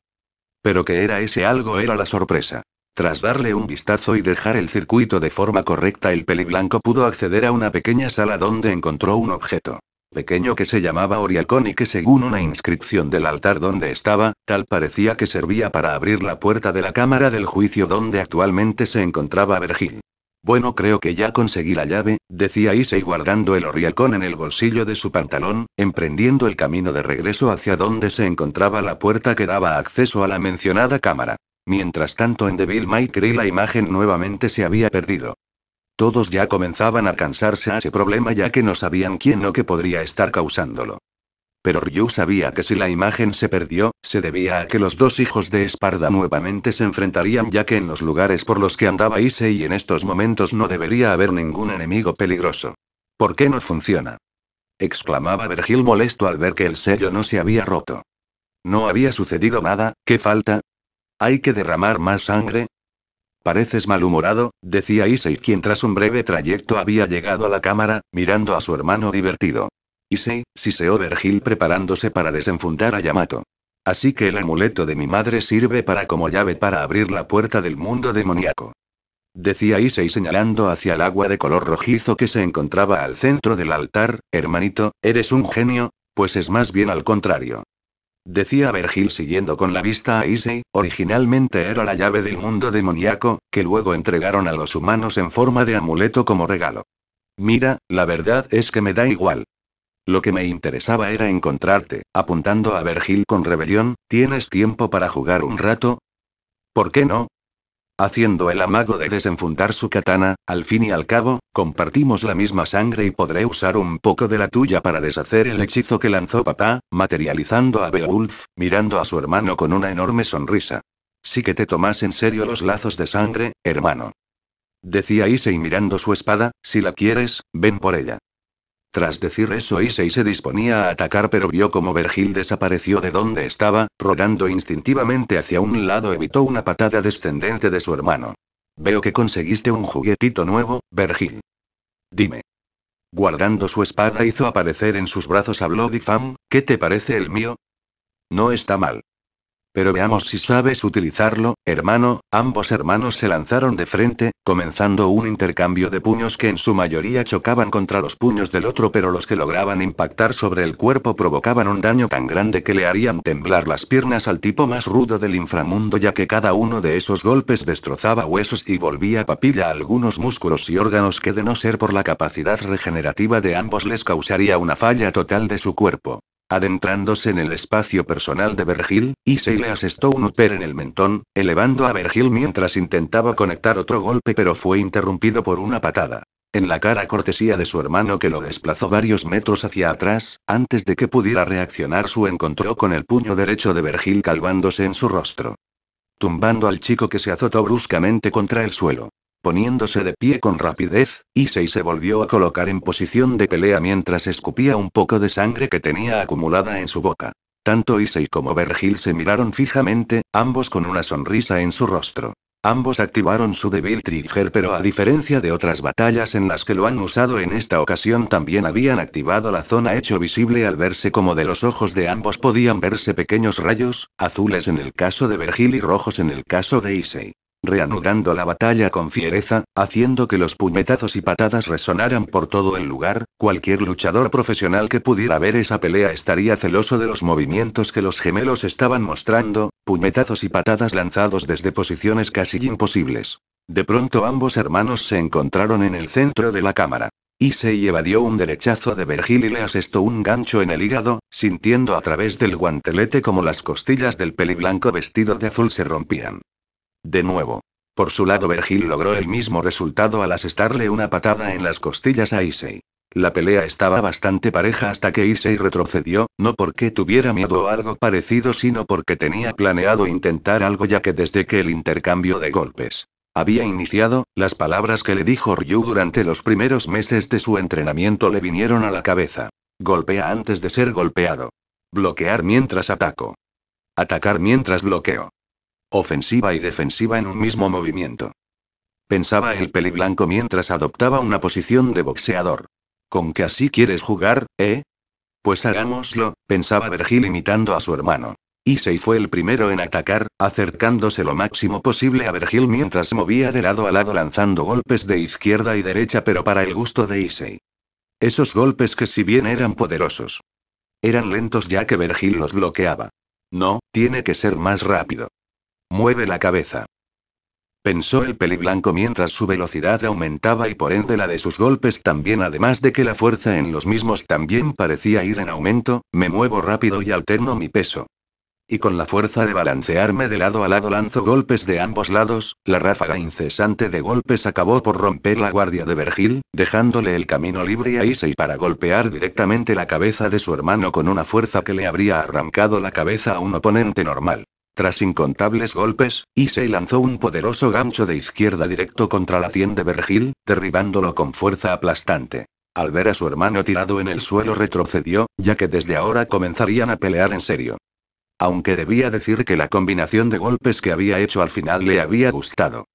Pero ¿qué era ese algo? Era la sorpresa. Tras darle un vistazo y dejar el circuito de forma correcta, el peliblanco pudo acceder a una pequeña sala donde encontró un objeto pequeño que se llamaba Oriacón y que, según una inscripción del altar donde estaba, tal parecía que servía para abrir la puerta de la cámara del juicio donde actualmente se encontraba Vergil. Bueno, creo que ya conseguí la llave, decía Issei guardando el Oriacón en el bolsillo de su pantalón, emprendiendo el camino de regreso hacia donde se encontraba la puerta que daba acceso a la mencionada cámara. Mientras tanto, en Devil May Cry la imagen nuevamente se había perdido. Todos ya comenzaban a cansarse a ese problema, ya que no sabían quién o qué podría estar causándolo. Pero Ryu sabía que si la imagen se perdió, se debía a que los 2 hijos de Esparda nuevamente se enfrentarían, ya que en los lugares por los que andaba Issei en estos momentos no debería haber ningún enemigo peligroso. ¿Por qué no funciona?, exclamaba Vergil molesto al ver que el sello no se había roto. No había sucedido nada. ¿Qué falta? ¿Hay que derramar más sangre? Pareces malhumorado, decía Issei, quien tras un breve trayecto había llegado a la cámara, mirando a su hermano divertido. Issei, siseó Vergil preparándose para desenfundar a Yamato. Así que el amuleto de mi madre sirve como llave para abrir la puerta del mundo demoníaco, decía Issei señalando hacia el agua de color rojizo que se encontraba al centro del altar. Hermanito, ¿eres un genio? Pues es más bien al contrario, decía Vergil siguiendo con la vista a Issei. Originalmente era la llave del mundo demoníaco, que luego entregaron a los humanos en forma de amuleto como regalo. Mira, la verdad es que me da igual. Lo que me interesaba era encontrarte, apuntando a Vergil con rebelión. ¿Tienes tiempo para jugar un rato? ¿Por qué no? Haciendo el amago de desenfundar su katana, al fin y al cabo, compartimos la misma sangre y podré usar un poco de la tuya para deshacer el hechizo que lanzó papá, materializando a Beowulf, mirando a su hermano con una enorme sonrisa. Sí que te tomas en serio los lazos de sangre, hermano. Decía Issei mirando su espada, si la quieres, ven por ella. Tras decir eso, Issei se disponía a atacar, pero vio como Vergil desapareció de donde estaba, rodando instintivamente hacia un lado, evitó una patada descendente de su hermano. Veo que conseguiste un juguetito nuevo, Vergil. Dime. Guardando su espada, hizo aparecer en sus brazos a Bloody Fang. ¿Qué te parece el mío? No está mal. Pero veamos si sabes utilizarlo, hermano. Ambos hermanos se lanzaron de frente, comenzando un intercambio de puños que en su mayoría chocaban contra los puños del otro, pero los que lograban impactar sobre el cuerpo provocaban un daño tan grande que le harían temblar las piernas al tipo más rudo del inframundo, ya que cada uno de esos golpes destrozaba huesos y volvía papilla a algunos músculos y órganos que, de no ser por la capacidad regenerativa de ambos, les causaría una falla total de su cuerpo. Adentrándose en el espacio personal de Vergil, Issei le asestó un upper en el mentón, elevando a Vergil mientras intentaba conectar otro golpe, pero fue interrumpido por una patada en la cara, cortesía de su hermano, que lo desplazó varios metros hacia atrás. Antes de que pudiera reaccionar, se encontró con el puño derecho de Vergil clavándose en su rostro, tumbando al chico, que se azotó bruscamente contra el suelo. Poniéndose de pie con rapidez, Issei se volvió a colocar en posición de pelea mientras escupía un poco de sangre que tenía acumulada en su boca. Tanto Issei como Vergil se miraron fijamente, ambos con una sonrisa en su rostro. Ambos activaron su Devil Trigger, pero a diferencia de otras batallas en las que lo han usado, en esta ocasión también habían activado la zona hecho visible, al verse como de los ojos de ambos podían verse pequeños rayos, azules en el caso de Vergil y rojos en el caso de Issei. Reanudando la batalla con fiereza, haciendo que los puñetazos y patadas resonaran por todo el lugar. Cualquier luchador profesional que pudiera ver esa pelea estaría celoso de los movimientos que los gemelos estaban mostrando, puñetazos y patadas lanzados desde posiciones casi imposibles. De pronto ambos hermanos se encontraron en el centro de la cámara. Issei evadió un derechazo de Vergil y le asestó un gancho en el hígado, sintiendo a través del guantelete como las costillas del peliblanco vestido de azul se rompían. De nuevo. Por su lado, Vergil logró el mismo resultado al asestarle una patada en las costillas a Issei. La pelea estaba bastante pareja hasta que Issei retrocedió, no porque tuviera miedo o algo parecido, sino porque tenía planeado intentar algo, ya que desde que el intercambio de golpes había iniciado, las palabras que le dijo Ryu durante los primeros meses de su entrenamiento le vinieron a la cabeza. Golpea antes de ser golpeado. Bloquear mientras ataco. Atacar mientras bloqueo. Ofensiva y defensiva en un mismo movimiento. Pensaba el peliblanco mientras adoptaba una posición de boxeador. ¿Con qué así quieres jugar, eh? Pues hagámoslo, pensaba Vergil imitando a su hermano. Issei fue el primero en atacar, acercándose lo máximo posible a Vergil mientras se movía de lado a lado lanzando golpes de izquierda y derecha, pero para el gusto de Issei. Esos golpes, que si bien eran poderosos, eran lentos ya que Vergil los bloqueaba. No, tiene que ser más rápido. Mueve la cabeza, pensó el peliblanco mientras su velocidad aumentaba y por ende la de sus golpes también, además de que la fuerza en los mismos también parecía ir en aumento. Me muevo rápido y alterno mi peso. Y con la fuerza de balancearme de lado a lado lanzo golpes de ambos lados. La ráfaga incesante de golpes acabó por romper la guardia de Vergil, dejándole el camino libre a Issei para golpear directamente la cabeza de su hermano con una fuerza que le habría arrancado la cabeza a un oponente normal. Tras incontables golpes, Issei lanzó un poderoso gancho de izquierda directo contra la sien de Vergil, derribándolo con fuerza aplastante. Al ver a su hermano tirado en el suelo, retrocedió, ya que desde ahora comenzarían a pelear en serio. Aunque debía decir que la combinación de golpes que había hecho al final le había gustado.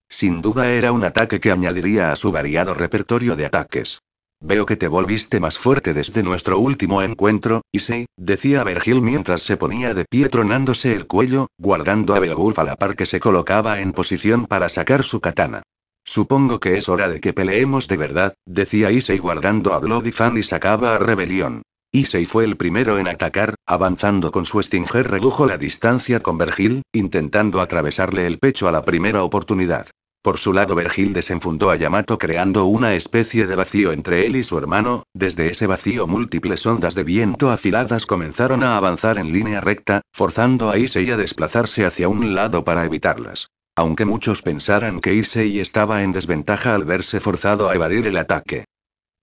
Sin duda era un ataque que añadiría a su variado repertorio de ataques. Veo que te volviste más fuerte desde nuestro último encuentro, Issei, decía Vergil mientras se ponía de pie tronándose el cuello, guardando a Beowulf a la par que se colocaba en posición para sacar su katana. Supongo que es hora de que peleemos de verdad, decía Issei guardando a Bloody Fang y sacaba a Rebelión. Issei fue el primero en atacar, avanzando con su Stinger, redujo la distancia con Vergil, intentando atravesarle el pecho a la primera oportunidad. Por su lado, Vergil desenfundó a Yamato creando una especie de vacío entre él y su hermano. Desde ese vacío múltiples ondas de viento afiladas comenzaron a avanzar en línea recta, forzando a Issei a desplazarse hacia un lado para evitarlas. Aunque muchos pensaran que Issei estaba en desventaja al verse forzado a evadir el ataque.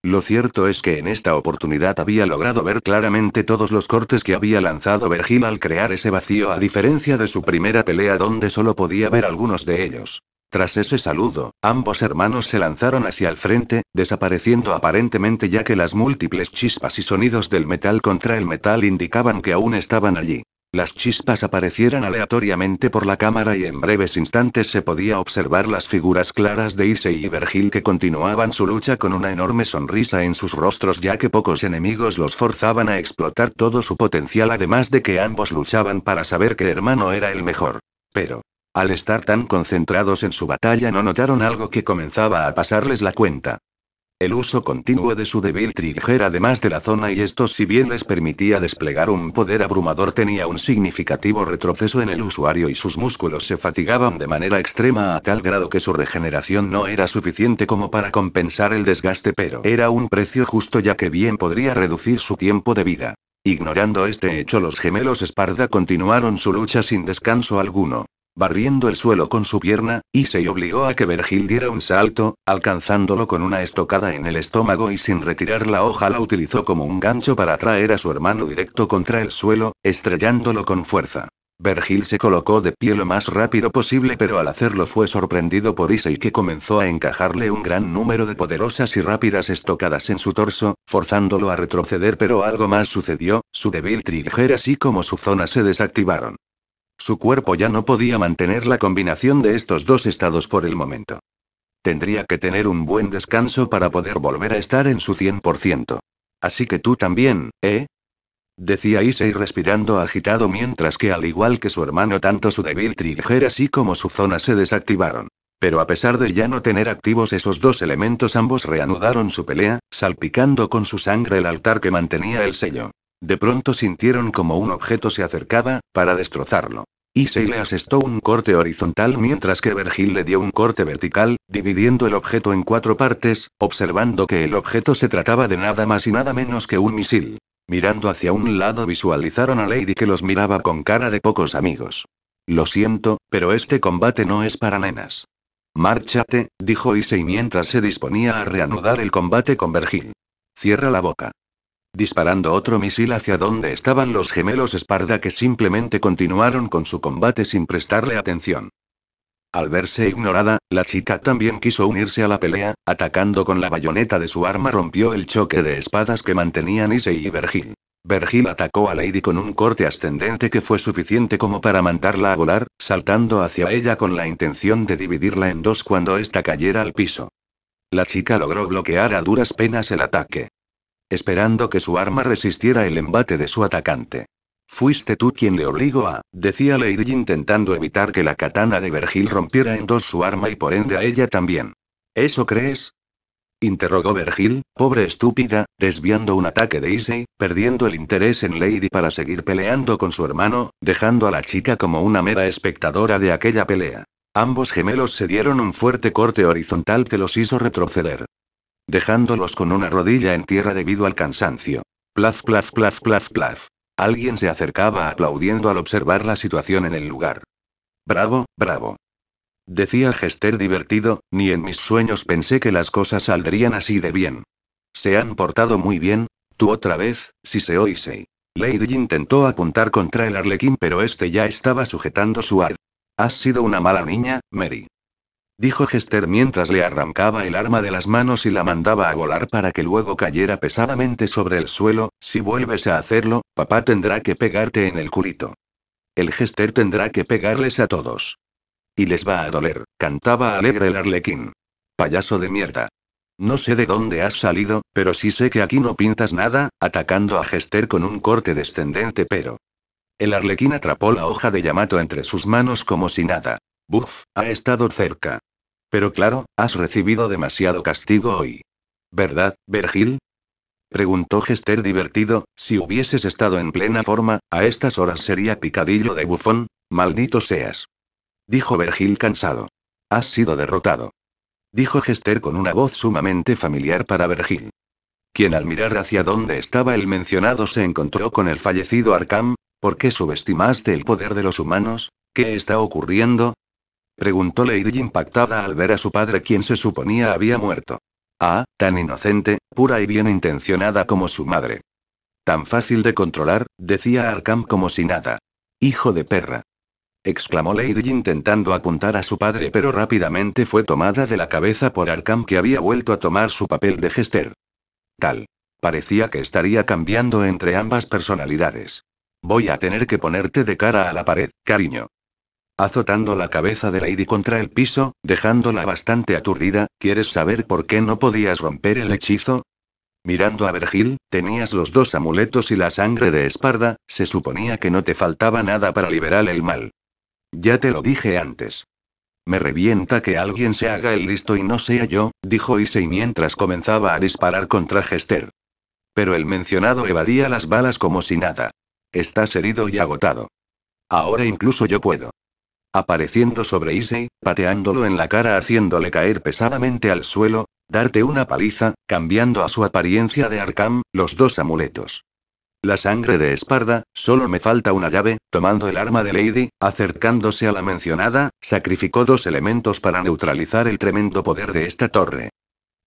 Lo cierto es que en esta oportunidad había logrado ver claramente todos los cortes que había lanzado Vergil al crear ese vacío, a diferencia de su primera pelea donde solo podía ver algunos de ellos. Tras ese saludo, ambos hermanos se lanzaron hacia el frente, desapareciendo aparentemente ya que las múltiples chispas y sonidos del metal contra el metal indicaban que aún estaban allí. Las chispas aparecieron aleatoriamente por la cámara y en breves instantes se podía observar las figuras claras de Issei y Vergil que continuaban su lucha con una enorme sonrisa en sus rostros ya que pocos enemigos los forzaban a explotar todo su potencial, además de que ambos luchaban para saber qué hermano era el mejor. Pero, al estar tan concentrados en su batalla, no notaron algo que comenzaba a pasarles la cuenta. El uso continuo de su débil trigger además de la zona, y esto si bien les permitía desplegar un poder abrumador, tenía un significativo retroceso en el usuario y sus músculos se fatigaban de manera extrema a tal grado que su regeneración no era suficiente como para compensar el desgaste, pero era un precio justo ya que bien podría reducir su tiempo de vida. Ignorando este hecho, los gemelos Esparda continuaron su lucha sin descanso alguno. Barriendo el suelo con su pierna, Issei obligó a que Vergil diera un salto, alcanzándolo con una estocada en el estómago y sin retirar la hoja la utilizó como un gancho para atraer a su hermano directo contra el suelo, estrellándolo con fuerza. Vergil se colocó de pie lo más rápido posible, pero al hacerlo fue sorprendido por Issei, que comenzó a encajarle un gran número de poderosas y rápidas estocadas en su torso, forzándolo a retroceder, pero algo más sucedió, su débil trigger así como su zona se desactivaron. Su cuerpo ya no podía mantener la combinación de estos dos estados por el momento. Tendría que tener un buen descanso para poder volver a estar en su 100%. Así que tú también, ¿eh? Decía Issei respirando agitado mientras que al igual que su hermano tanto su débil trigger así como su zona se desactivaron. Pero a pesar de ya no tener activos esos dos elementos, ambos reanudaron su pelea, salpicando con su sangre el altar que mantenía el sello. De pronto sintieron como un objeto se acercaba, para destrozarlo. Issei le asestó un corte horizontal mientras que Vergil le dio un corte vertical, dividiendo el objeto en 4 partes, observando que el objeto se trataba de nada más y nada menos que un misil. Mirando hacia un lado visualizaron a Lady que los miraba con cara de pocos amigos. Lo siento, pero este combate no es para nenas. Márchate, dijo Issei mientras se disponía a reanudar el combate con Vergil. Cierra la boca. Disparando otro misil hacia donde estaban los gemelos Esparda, que simplemente continuaron con su combate sin prestarle atención. Al verse ignorada, la chica también quiso unirse a la pelea, atacando con la bayoneta de su arma rompió el choque de espadas que mantenían Issei y Vergil. Vergil atacó a Lady con un corte ascendente que fue suficiente como para mandarla a volar, saltando hacia ella con la intención de dividirla en dos cuando ésta cayera al piso. La chica logró bloquear a duras penas el ataque, esperando que su arma resistiera el embate de su atacante. Fuiste tú quien le obligó a, decía Lady intentando evitar que la katana de Vergil rompiera en dos su arma y por ende a ella también. ¿Eso crees? Interrogó Vergil, pobre estúpida, desviando un ataque de Issei, perdiendo el interés en Lady para seguir peleando con su hermano, dejando a la chica como una mera espectadora de aquella pelea. Ambos gemelos se dieron un fuerte corte horizontal que los hizo retroceder, dejándolos con una rodilla en tierra debido al cansancio. Plaf plaf plaf plaf plaf. Alguien se acercaba aplaudiendo al observar la situación en el lugar. Bravo, bravo. Decía Gester divertido, ni en mis sueños pensé que las cosas saldrían así de bien. Se han portado muy bien, tú otra vez, siseó Issei. Lady intentó apuntar contra el arlequín pero este ya estaba sujetando su ar. Has sido una mala niña, Mary, dijo Gester mientras le arrancaba el arma de las manos y la mandaba a volar para que luego cayera pesadamente sobre el suelo. Si vuelves a hacerlo, papá tendrá que pegarte en el culito. El Gester tendrá que pegarles a todos. Y les va a doler, cantaba alegre el arlequín. Payaso de mierda. No sé de dónde has salido, pero sí sé que aquí no pintas nada, atacando a Gester con un corte descendente pero. El arlequín atrapó la hoja de Yamato entre sus manos como si nada. Buf, ha estado cerca. Pero claro, has recibido demasiado castigo hoy. ¿Verdad, Vergil? Preguntó Gester divertido, si hubieses estado en plena forma, a estas horas sería picadillo de bufón, maldito seas. Dijo Vergil cansado. Has sido derrotado. Dijo Hester con una voz sumamente familiar para Vergil. Quien al mirar hacia donde estaba el mencionado se encontró con el fallecido Arkham. ¿Por qué subestimaste el poder de los humanos? ¿Qué está ocurriendo? Preguntó Lady impactada al ver a su padre quien se suponía había muerto. Ah, tan inocente, pura y bien intencionada como su madre. Tan fácil de controlar, decía Arkham como si nada. Hijo de perra. Exclamó Lady intentando apuntar a su padre pero rápidamente fue tomada de la cabeza por Arkham que había vuelto a tomar su papel de Hester. Tal. Parecía que estaría cambiando entre ambas personalidades. Voy a tener que ponerte de cara a la pared, cariño. Azotando la cabeza de Lady contra el piso, dejándola bastante aturdida, ¿quieres saber por qué no podías romper el hechizo? Mirando a Vergil, tenías los dos amuletos y la sangre de Esparda, se suponía que no te faltaba nada para liberar el mal. Ya te lo dije antes. Me revienta que alguien se haga el listo y no sea yo, dijo Issei mientras comenzaba a disparar contra Hester. Pero el mencionado evadía las balas como si nada. Estás herido y agotado. Ahora incluso yo puedo. Apareciendo sobre Issei, pateándolo en la cara haciéndole caer pesadamente al suelo, darte una paliza, cambiando a su apariencia de Arkham, los dos amuletos. La sangre de Esparda, solo me falta una llave, tomando el arma de Lady, acercándose a la mencionada, sacrificó dos elementos para neutralizar el tremendo poder de esta torre.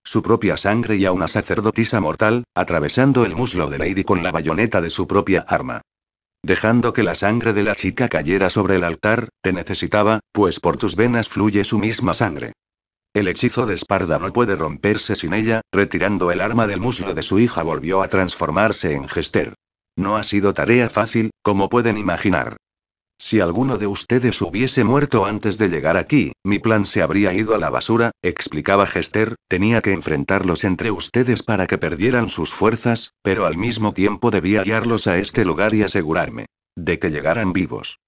Su propia sangre y a una sacerdotisa mortal, atravesando el muslo de Lady con la bayoneta de su propia arma. Dejando que la sangre de la chica cayera sobre el altar, te necesitaba, pues por tus venas fluye su misma sangre. El hechizo de Esparda no puede romperse sin ella, retirando el arma del muslo de su hija volvió a transformarse en Hester. No ha sido tarea fácil, como pueden imaginar. Si alguno de ustedes hubiese muerto antes de llegar aquí, mi plan se habría ido a la basura, explicaba Hester, tenía que enfrentarlos entre ustedes para que perdieran sus fuerzas, pero al mismo tiempo debía guiarlos a este lugar y asegurarme de que llegaran vivos.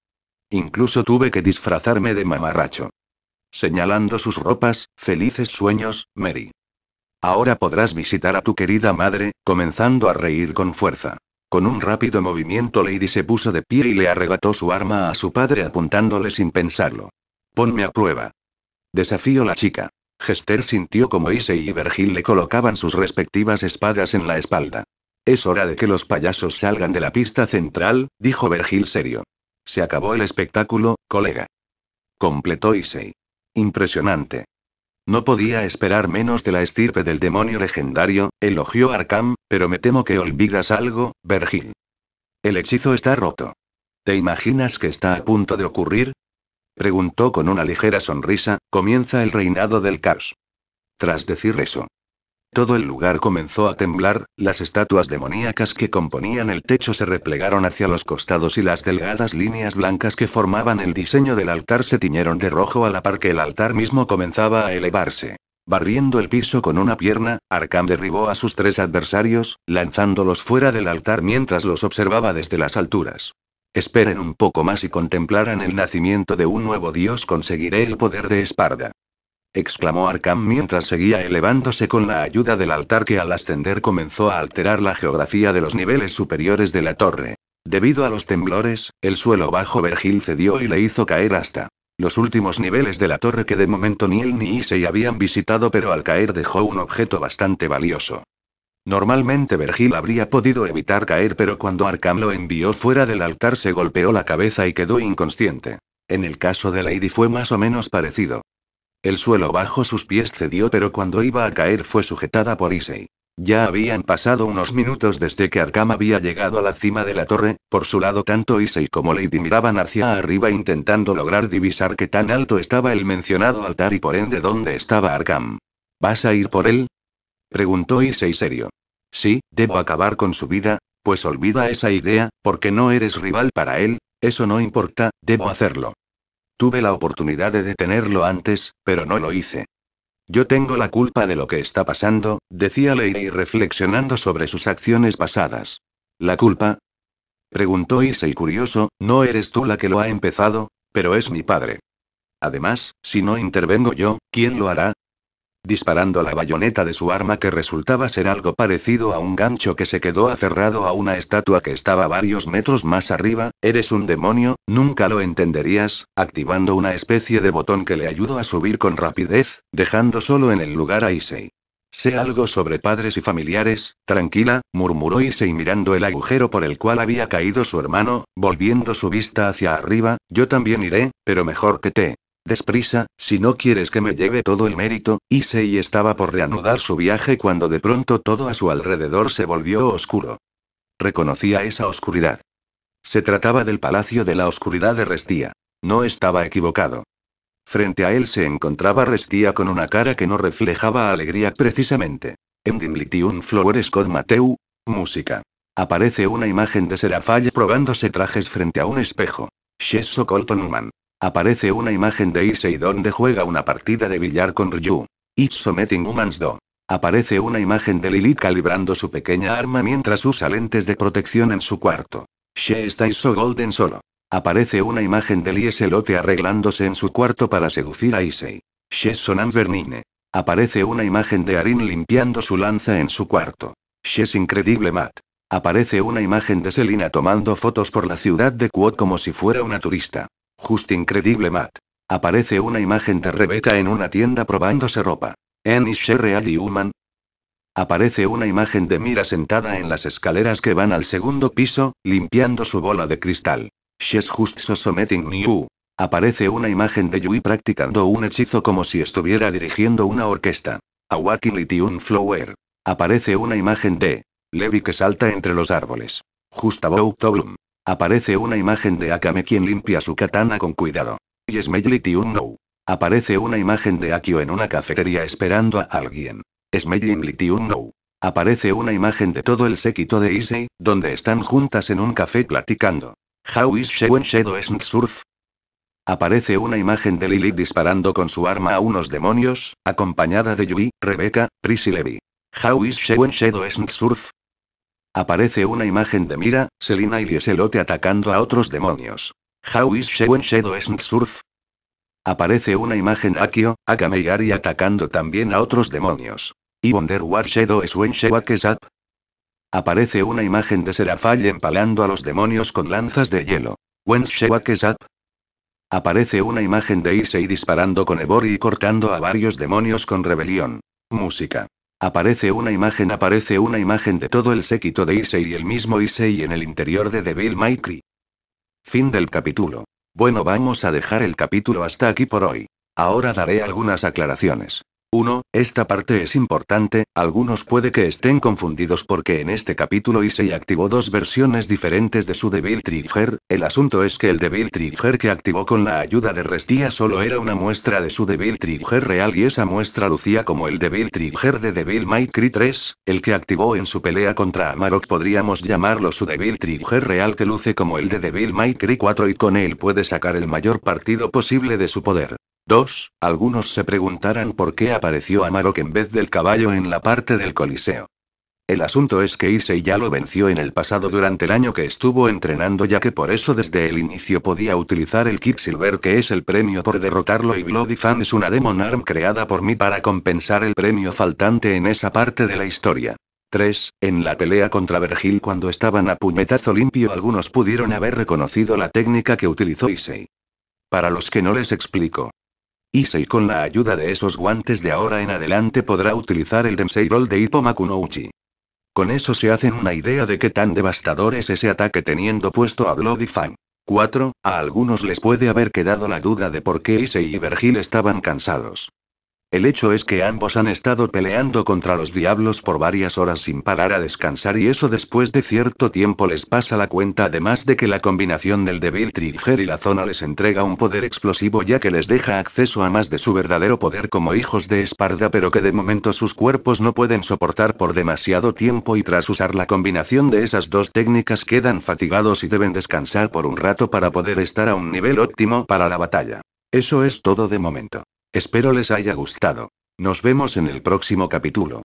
Incluso tuve que disfrazarme de mamarracho. Señalando sus ropas, felices sueños, Mary. Ahora podrás visitar a tu querida madre, comenzando a reír con fuerza. Con un rápido movimiento Lady se puso de pie y le arrebató su arma a su padre apuntándole sin pensarlo. Ponme a prueba. Desafío la chica. Hester sintió como Issei y Vergil le colocaban sus respectivas espadas en la espalda. Es hora de que los payasos salgan de la pista central, dijo Vergil serio. Se acabó el espectáculo, colega. Completó Issei. Impresionante. No podía esperar menos de la estirpe del demonio legendario, elogió Arkham, pero me temo que olvidas algo, Vergil. El hechizo está roto. ¿Te imaginas que está a punto de ocurrir? Preguntó con una ligera sonrisa, comienza el reinado del caos. Tras decir eso, todo el lugar comenzó a temblar, las estatuas demoníacas que componían el techo se replegaron hacia los costados y las delgadas líneas blancas que formaban el diseño del altar se tiñeron de rojo a la par que el altar mismo comenzaba a elevarse. Barriendo el piso con una pierna, Arkham derribó a sus tres adversarios, lanzándolos fuera del altar mientras los observaba desde las alturas. Esperen un poco más y contemplaran el nacimiento de un nuevo dios, conseguiré el poder de Esparda. Exclamó Arkham mientras seguía elevándose con la ayuda del altar que al ascender comenzó a alterar la geografía de los niveles superiores de la torre. Debido a los temblores, el suelo bajo Vergil cedió y le hizo caer hasta los últimos niveles de la torre que de momento ni él ni Issei habían visitado, pero al caer dejó un objeto bastante valioso. Normalmente Vergil habría podido evitar caer, pero cuando Arkham lo envió fuera del altar se golpeó la cabeza y quedó inconsciente. En el caso de Lady fue más o menos parecido. El suelo bajo sus pies cedió, pero cuando iba a caer fue sujetada por Issei. Ya habían pasado unos minutos desde que Arkham había llegado a la cima de la torre, por su lado tanto Issei como Lady miraban hacia arriba intentando lograr divisar qué tan alto estaba el mencionado altar y por ende dónde estaba Arkham. ¿Vas a ir por él? Preguntó Issei serio. Sí, debo acabar con su vida, pues olvida esa idea, porque no eres rival para él, eso no importa, debo hacerlo. Tuve la oportunidad de detenerlo antes, pero no lo hice. Yo tengo la culpa de lo que está pasando, decía Lady reflexionando sobre sus acciones pasadas. ¿La culpa? Preguntó Issei curioso, no eres tú la que lo ha empezado, pero es mi padre. Además, si no intervengo yo, ¿quién lo hará? disparando la bayoneta de su arma que resultaba ser algo parecido a un gancho que se quedó aferrado a una estatua que estaba varios metros más arriba. Eres un demonio, nunca lo entenderías, activando una especie de botón que le ayudó a subir con rapidez, dejando solo en el lugar a Issei. Sé algo sobre padres y familiares, tranquila, murmuró Issei mirando el agujero por el cual había caído su hermano, volviendo su vista hacia arriba. Yo también iré, pero mejor que te desprisa, si no quieres que me lleve todo el mérito. Issei estaba por reanudar su viaje cuando de pronto todo a su alrededor se volvió oscuro. Reconocía esa oscuridad. Se trataba del Palacio de la Oscuridad de Restia. No estaba equivocado. Frente a él se encontraba Restia con una cara que no reflejaba alegría precisamente. Endimlitium Flower Scott Mateu. Música. Aparece una imagen de Serafall probándose trajes frente a un espejo. Shesso Colton Human. Aparece una imagen de Issei donde juega una partida de billar con Ryu. It's Something Humans Do. Aparece una imagen de Lilith calibrando su pequeña arma mientras usa lentes de protección en su cuarto. She está so golden solo. Aparece una imagen de Lieselote arreglándose en su cuarto para seducir a Issei. She Sonan Vernine. Aparece una imagen de Arin limpiando su lanza en su cuarto. She's incredible Matt. Aparece una imagen de Selina tomando fotos por la ciudad de Quod como si fuera una turista. Just incredible Matt. Aparece una imagen de Rebecca en una tienda probándose ropa. Is she really human? Aparece una imagen de Mira sentada en las escaleras que van al segundo piso, limpiando su bola de cristal. She's just so something new. Aparece una imagen de Yui practicando un hechizo como si estuviera dirigiendo una orquesta. Awaken Lithium Flower. Aparece una imagen de Levi que salta entre los árboles. Just about to bloom. Aparece una imagen de Akame quien limpia su katana con cuidado. Y Smell Lithium No. Aparece una imagen de Akio en una cafetería esperando a alguien. Smelling Lithium No. Aparece una imagen de todo el séquito de Issei, donde están juntas en un café platicando. How is she when she doesn't surf? Aparece una imagen de Lilith disparando con su arma a unos demonios, acompañada de Yui, Rebecca, Pris y Levi. How is she when she doesn't surf? Aparece una imagen de Mira, Selina y Lieselote atacando a otros demonios. How is she when she doesn't surf? Aparece una imagen de Akio, Akame y Ari atacando también a otros demonios. I wonder what she does when she wakes up. Aparece una imagen de Serafall empalando a los demonios con lanzas de hielo. When she wakes up. Aparece una imagen de Issei disparando con Ebori y cortando a varios demonios con rebelión. Música. Aparece una imagen de todo el séquito de Issei y el mismo Issei en el interior de Devil May Cry. Fin del capítulo. Bueno, vamos a dejar el capítulo hasta aquí por hoy. Ahora daré algunas aclaraciones. 1. Esta parte es importante, algunos puede que estén confundidos porque en este capítulo Issei activó dos versiones diferentes de su Devil Trigger. El asunto es que el Devil Trigger que activó con la ayuda de Restia solo era una muestra de su Devil Trigger real y esa muestra lucía como el Devil Trigger de Devil May Cry 3, el que activó en su pelea contra Amarok podríamos llamarlo su Devil Trigger real que luce como el de Devil May Cry 4 y con él puede sacar el mayor partido posible de su poder. 2. Algunos se preguntarán por qué apareció Amarok en vez del caballo en la parte del Coliseo. El asunto es que Issei ya lo venció en el pasado durante el año que estuvo entrenando ya que por eso desde el inicio podía utilizar el Quicksilver que es el premio por derrotarlo y Bloody Fan es una Demon Arm creada por mí para compensar el premio faltante en esa parte de la historia. 3. En la pelea contra Vergil cuando estaban a puñetazo limpio algunos pudieron haber reconocido la técnica que utilizó Issei. Para los que no les explico. Issei con la ayuda de esos guantes de ahora en adelante podrá utilizar el Densei Roll de Ippomaku no Uchi. Con eso se hacen una idea de qué tan devastador es ese ataque teniendo puesto a Bloody Fang. 4. A algunos les puede haber quedado la duda de por qué Issei y Vergil estaban cansados. El hecho es que ambos han estado peleando contra los diablos por varias horas sin parar a descansar y eso después de cierto tiempo les pasa la cuenta además de que la combinación del Devil Trigger y la zona les entrega un poder explosivo ya que les deja acceso a más de su verdadero poder como hijos de Esparda pero que de momento sus cuerpos no pueden soportar por demasiado tiempo y tras usar la combinación de esas dos técnicas quedan fatigados y deben descansar por un rato para poder estar a un nivel óptimo para la batalla. Eso es todo de momento. Espero les haya gustado. Nos vemos en el próximo capítulo.